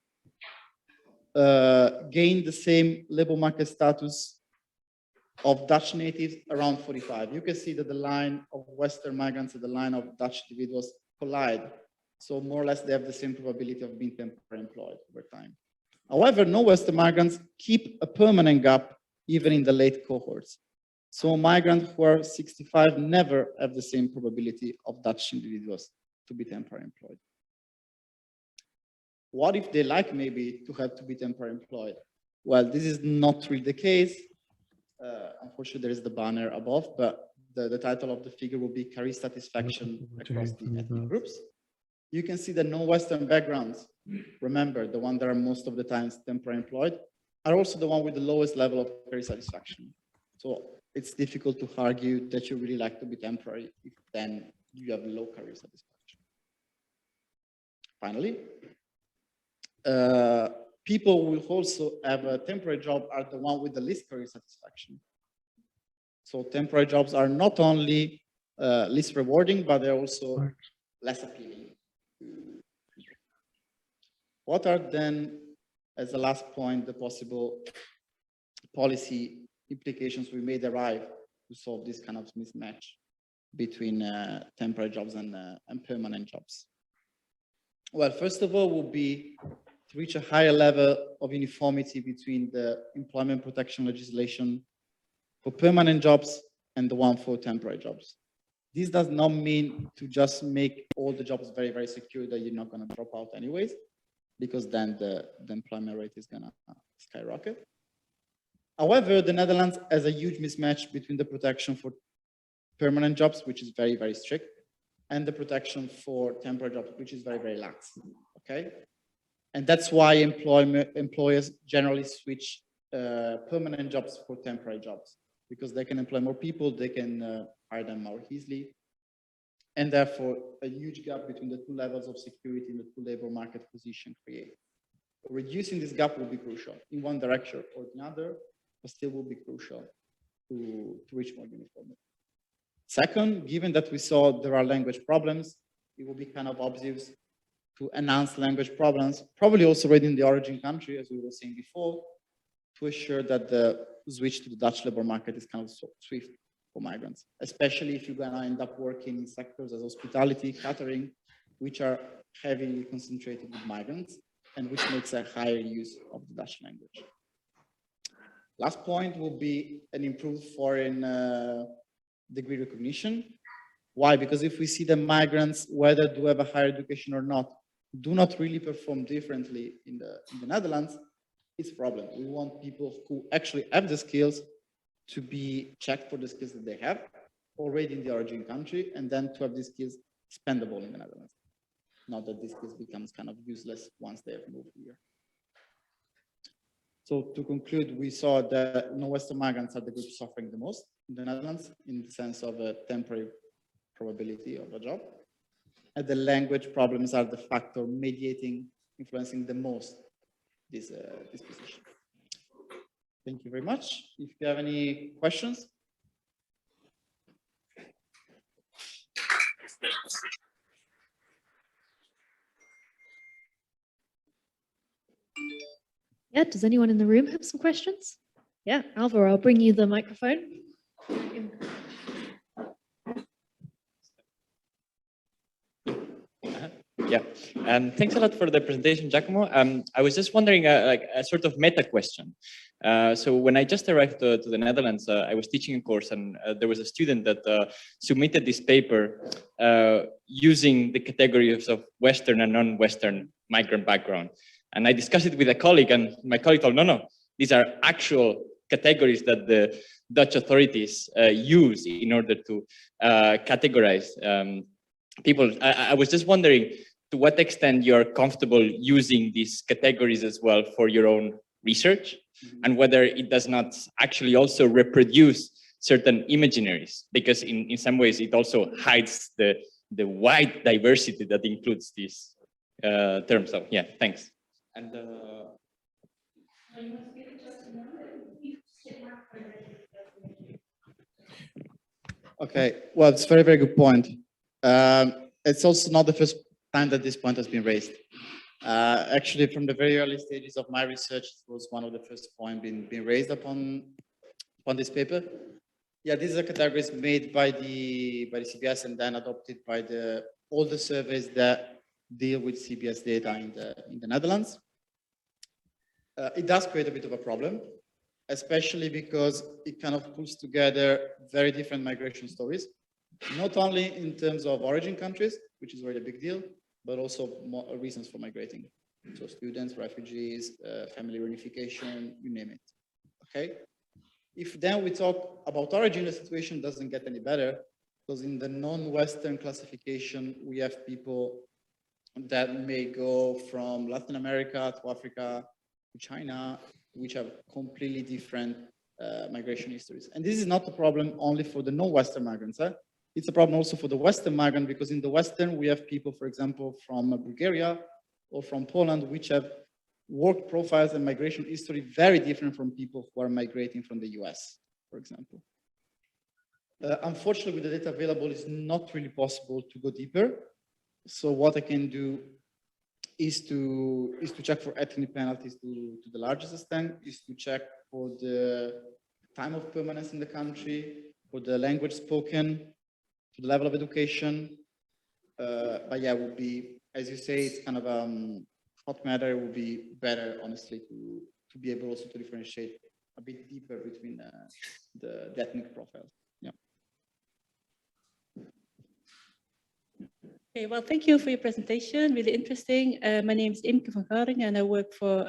gain the same labor market status of Dutch natives around 45. You can see that the line of Western migrants and the line of Dutch individuals collide. So more or less they have the same probability of being temporarily employed over time. However, no Western migrants keep a permanent gap even in the late cohorts. So migrants who are 65 never have the same probability of Dutch individuals to be temporarily employed. What if they like maybe to have to be temporarily employed? Well, this is not really the case. Unfortunately, there is the banner above, but the title of the figure will be career satisfaction across the ethnic groups. You can see that non-Western backgrounds, remember the one that are most of the times temporarily employed, are also the one with the lowest level of career satisfaction. So it's difficult to argue that you really like to be temporary if then you have low career satisfaction. Finally, people who also have a temporary job are the one with the least career satisfaction. So temporary jobs are not only least rewarding, but they're also less appealing. What are then, as a last point, the possible policy implications we may derive to solve this kind of mismatch between temporary jobs and permanent jobs? Well, first of all, will be to reach a higher level of uniformity between the employment protection legislation for permanent jobs and the one for temporary jobs. This does not mean to just make all the jobs very, very secure that you're not going to drop out anyways, because then the employment rate is going to skyrocket. However, the Netherlands has a huge mismatch between the protection for permanent jobs, which is very, very strict, and the protection for temporary jobs, which is very, very lax. Okay, and that's why employers generally switch permanent jobs for temporary jobs, because they can employ more people, they can hire them more easily, and therefore a huge gap between the two levels of security in the two labor market position created. Reducing this gap will be crucial in one direction or the other, but still will be crucial to reach more uniformity. Second, given that we saw there are language problems, it will be kind of obvious to enhance language problems, probably also already in the origin country, as we were saying before, to ensure that the switch to the Dutch labor market is kind of swift for migrants, especially if you're going to end up working in sectors as hospitality, catering, which are heavily concentrated with migrants and which makes a higher use of the Dutch language. Last point will be an improved foreign degree recognition. Why? Because if we see the migrants, whether do have a higher education or not, do not really perform differently in the Netherlands, it's a problem. We want people who actually have the skills to be checked for the skills that they have already in the origin country, and then to have these skills spendable in the Netherlands. Not that these skills becomes kind of useless once they have moved here. So to conclude, we saw that non-Western migrants are the group suffering the most in the Netherlands in the sense of a temporary probability of a job. And the language problems are the factor mediating, influencing the most this position. Thank you very much. If you have any questions. Yeah, does anyone in the room have some questions? Yeah, Alvaro, I'll bring you the microphone. Yeah, thanks a lot for the presentation, Giacomo. I was just wondering, like a sort of meta question. So when I just arrived to the Netherlands, I was teaching a course, and there was a student that submitted this paper using the categories of Western and non-Western migrant background. And I discussed it with a colleague, and my colleague told, no, these are actual categories that the Dutch authorities use in order to categorize people. I was just wondering to what extent you're comfortable using these categories as well for your own research, and whether it does not actually also reproduce certain imaginaries, because in some ways it also hides the wide diversity that includes these terms. So yeah, thanks. And okay, well, it's a very, very good point. It's also not the first time that this point has been raised. Actually, from the very early stages of my research, it was one of the first points being raised upon this paper. Yeah, these are categories made by the CBS and then adopted by all the surveys that deal with CBS data in the Netherlands. It does create a bit of a problem, especially because it kind of pulls together very different migration stories, not only in terms of origin countries, which is already a big deal, but also more reasons for migrating. So students, refugees, family reunification, you name it. Okay. If then we talk about origin, the situation doesn't get any better, because in the non-Western classification, we have people that may go from Latin America to Africa to China, which have completely different migration histories. And this is not a problem only for the non-Western migrants. It's a problem also for the Western migrant, because in the Western, we have people, for example, from Bulgaria or from Poland, which have work profiles and migration history very different from people who are migrating from the US, for example. Unfortunately, with the data available, it's not really possible to go deeper. So what I can do is to check for ethnic penalties to the largest extent, is to check for the time of permanence in the country, for the language spoken, to the level of education. But yeah, it would be, as you say, it's kind of hot matter. It would be better, honestly, to be able also to differentiate a bit deeper between the ethnic profiles. Yeah. Okay, well, thank you for your presentation. Really interesting. My name is Imke van Gardingen, and I work for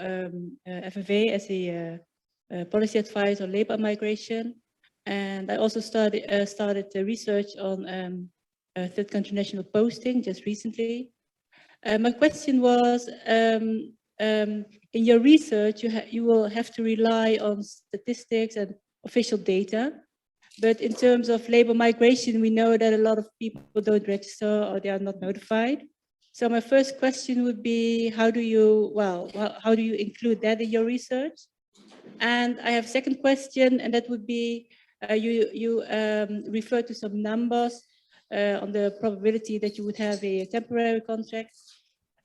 FNV as a policy advisor on labor migration. And I also started the research on third country national posting just recently. My question was, in your research, you will have to rely on statistics and official data. But in terms of labor migration, we know that a lot of people don't register or they are not notified. So my first question would be, how do you include that in your research? And I have a second question, and that would be, you refer to some numbers on the probability that you would have a temporary contract.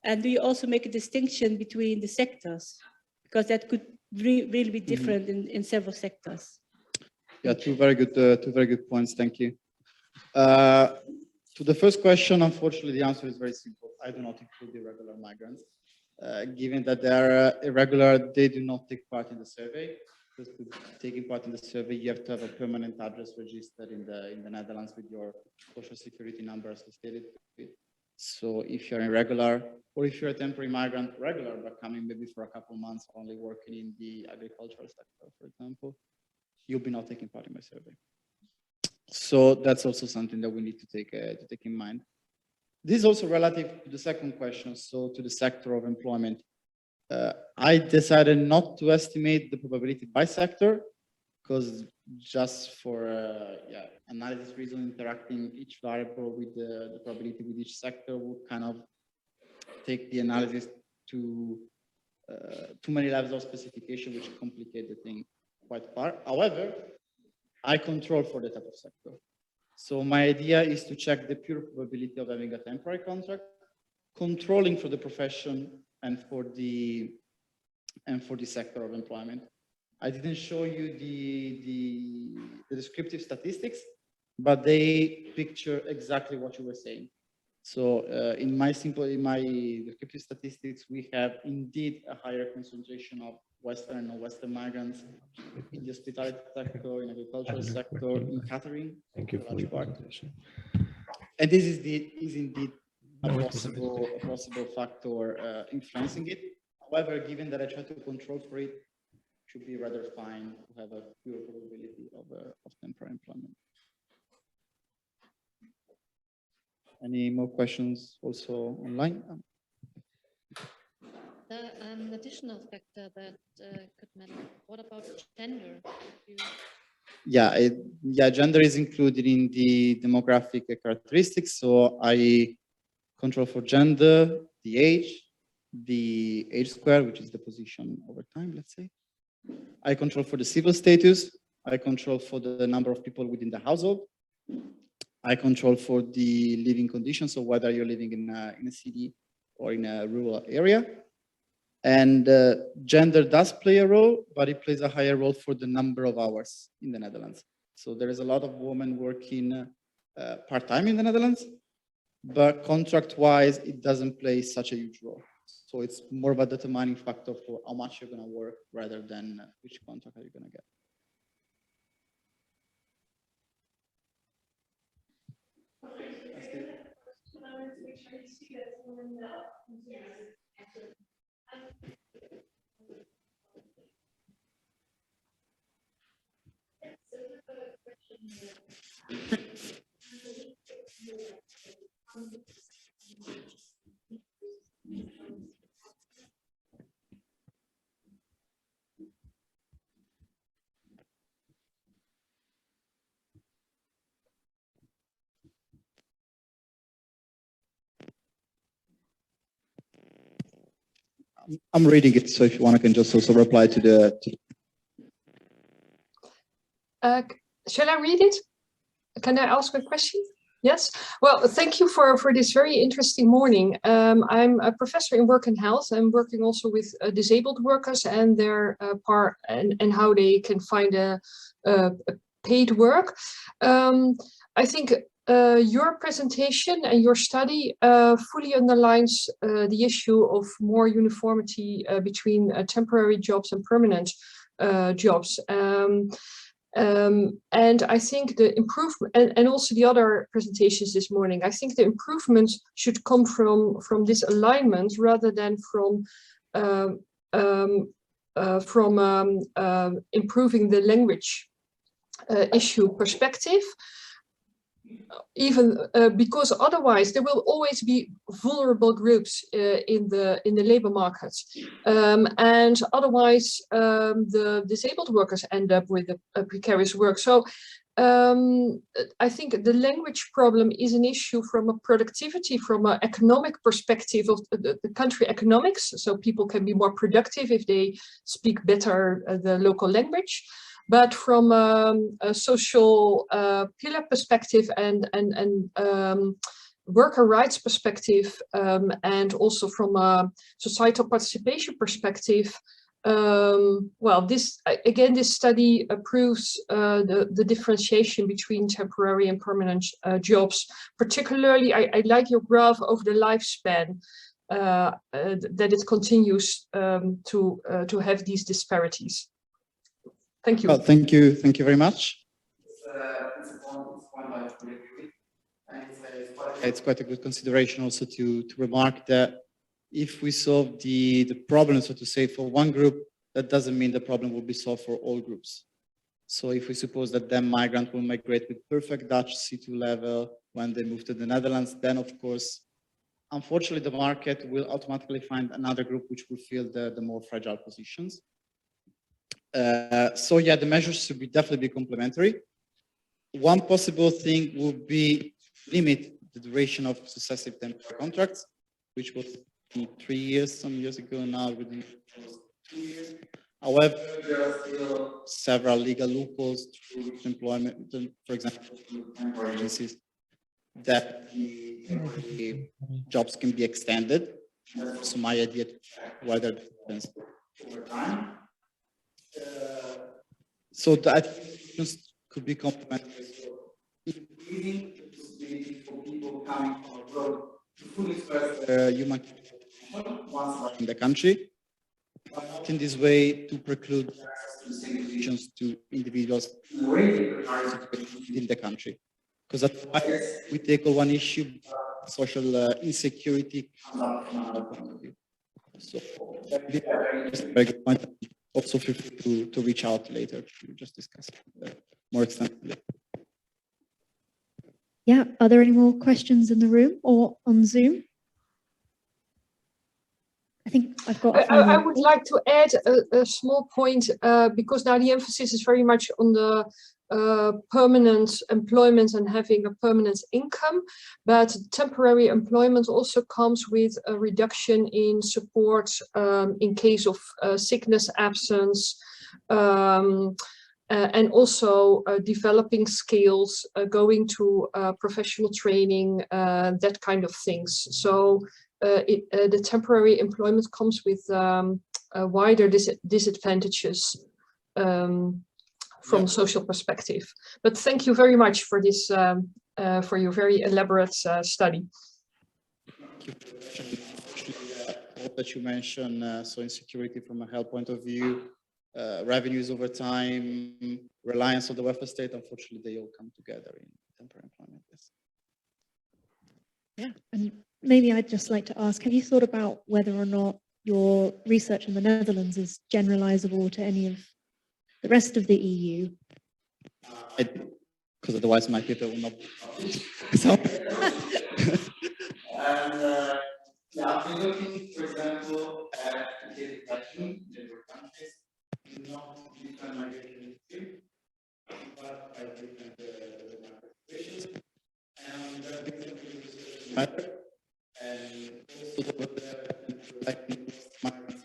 And do you also make a distinction between the sectors? Because that could really be different in several sectors. Yeah, two very good points. Thank you. To the first question, unfortunately, the answer is very simple. I do not include irregular migrants. Given that they are irregular, they do not take part in the survey. Because to taking part in the survey, you have to have a permanent address registered in the Netherlands with your social security number associated with it. So if you're irregular, or if you're a temporary migrant, regular, but coming maybe for a couple of months, only working in the agricultural sector, for example, you'll be not taking part in my survey. So that's also something that we need to take in mind. This is also relative to the second question, so to the sector of employment. I decided not to estimate the probability by sector, because just for analysis reason, interacting each variable with the probability with each sector would kind of take the analysis to too many levels of specification, which complicate the thing quite far. However, I control for the type of sector. So my idea is to check the pure probability of having a temporary contract, controlling for the profession and for the sector of employment. I didn't show you the descriptive statistics, but they picture exactly what you were saying. So in my descriptive statistics, we have indeed a higher concentration of Western and non-Western migrants in the hospitality sector, in agricultural sector, in catering. Thank you for your presentation. And this is indeed a possible factor influencing it. However, given that I try to control for it, it should be rather fine to have a pure probability of temporary employment. Any more questions also online? The additional factor that could matter. What about gender? Yeah, gender is included in the demographic characteristics. So I control for gender, the age square, which is the position over time, let's say. I control for the civil status. I control for the number of people within the household. I control for the living conditions, so whether you're living in a city or in a rural area. And gender does play a role, but it plays a higher role for the number of hours in the Netherlands. So there is a lot of women working part-time in the Netherlands, but contract-wise, it doesn't play such a huge role. So it's more of a determining factor for how much you're going to work rather than which contract are you going to get. I'm reading it, so if you want, I can just also reply to the. Shall I read it? Can I ask a question? Yes. Well, thank you for this very interesting morning. I'm a professor in work and health. I'm working also with disabled workers and their part and how they can find a paid work. I think your presentation and your study fully underlines the issue of more uniformity between temporary jobs and permanent jobs. And I think the improvement, and also the other presentations this morning, I think the improvements should come from this alignment rather than from improving the language issue perspective. Even because otherwise there will always be vulnerable groups in the labor market, and otherwise the disabled workers end up with a precarious work. So I think the language problem is an issue from a productivity, from an economic perspective of the country economics. So people can be more productive if they speak better the local language. But from a social pillar perspective and worker rights perspective, and also from a societal participation perspective, well, this study proves the differentiation between temporary and permanent jobs. Particularly, I like your graph over the lifespan, that it continues to have these disparities. Thank you. Well, thank you very much. It's quite a good consideration also to remark that if we solve the problem, so to say, for one group, that doesn't mean the problem will be solved for all groups. So if we suppose that then migrant will migrate with perfect Dutch C2 level when they move to the Netherlands, then of course, unfortunately, the market will automatically find another group which will fill the more fragile positions. So yeah, the measures should definitely be complementary. One possible thing would be limit the duration of successive temporary contracts, which was 3 years some years ago. Now within 2 years. However, there are still several legal loopholes through employment, for example, through temporary agencies, that the jobs can be extended. So my idea to check whether it happens over time. So that could be complementary. So increasing the possibility for people coming from abroad to fully express their human potential once in the country, but not in this way to preclude access to the same positions to individuals in the country. Because otherwise we tackle one issue, social insecurity comes up from another point of view. So that is a very good point. Also feel free to reach out later to just discuss more extensively. Yeah, are there any more questions in the room or on Zoom? I think I've got. I would like to add a small point, because now the emphasis is very much on the permanent employment and having a permanent income, but temporary employment also comes with a reduction in support in case of sickness, absence, and also developing skills, going to professional training, that kind of things. So the temporary employment comes with wider disadvantages from a social perspective. But thank you very much for this, for your very elaborate study. All that you mentioned, so insecurity from a health point of view, revenues over time, reliance on the welfare state, unfortunately, they all come together in temporary employment. Yes. Yeah, and maybe I'd just like to ask, have you thought about whether or not your research in the Netherlands is generalizable to any of the rest of the EU? Because otherwise my paper will not be published. So, and yeah, I've been looking, for example, at the inflation in different countries, not different migration history, but by different situations. And there have been some research matter, and also there were like migrants.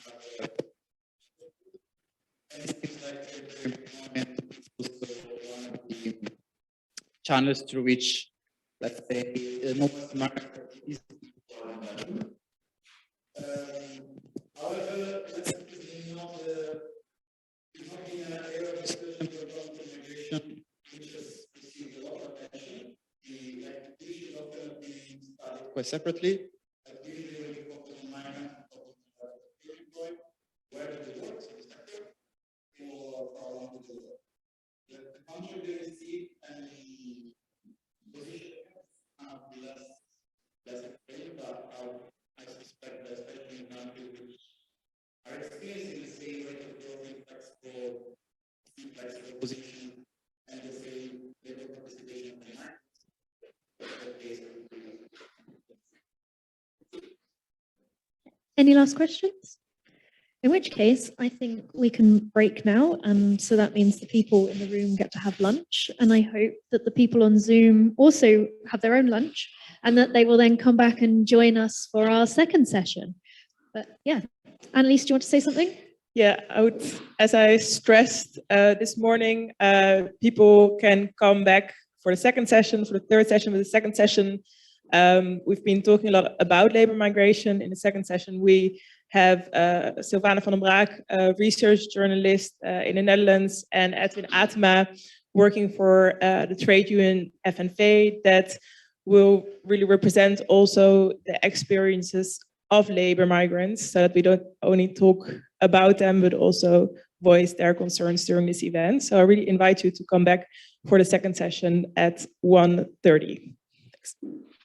And it seems like employment is also one of the channels through which, let's say, most market is. However, let's not in an area of discussion about migration, which has received a lot of attention. The issues often have been studied quite separately. Usually, when you focus on migrants, where do they work in the sector, or how long do they work? The country they receive and the position less explained, but I suspect that especially in countries which are experiencing the same rate of growth in flexible position and the same labor participation of the market. Any last questions? In which case, I think we can break now. So that means the people in the room get to have lunch. And I hope that the people on Zoom also have their own lunch and that they will then come back and join us for our second session. But yeah, Annelies, do you want to say something? Yeah, I would, as I stressed this morning, people can come back for the second session, for the third session, for the second session. We've been talking a lot about labor migration. In the second session, we have Sylvana van den Braak, a research journalist in the Netherlands, and Edwin Atema, working for the trade union FNV, that will really represent also the experiences of labor migrants, so that we don't only talk about them, but also voice their concerns during this event. So I really invite you to come back for the second session at 1:30. Thanks.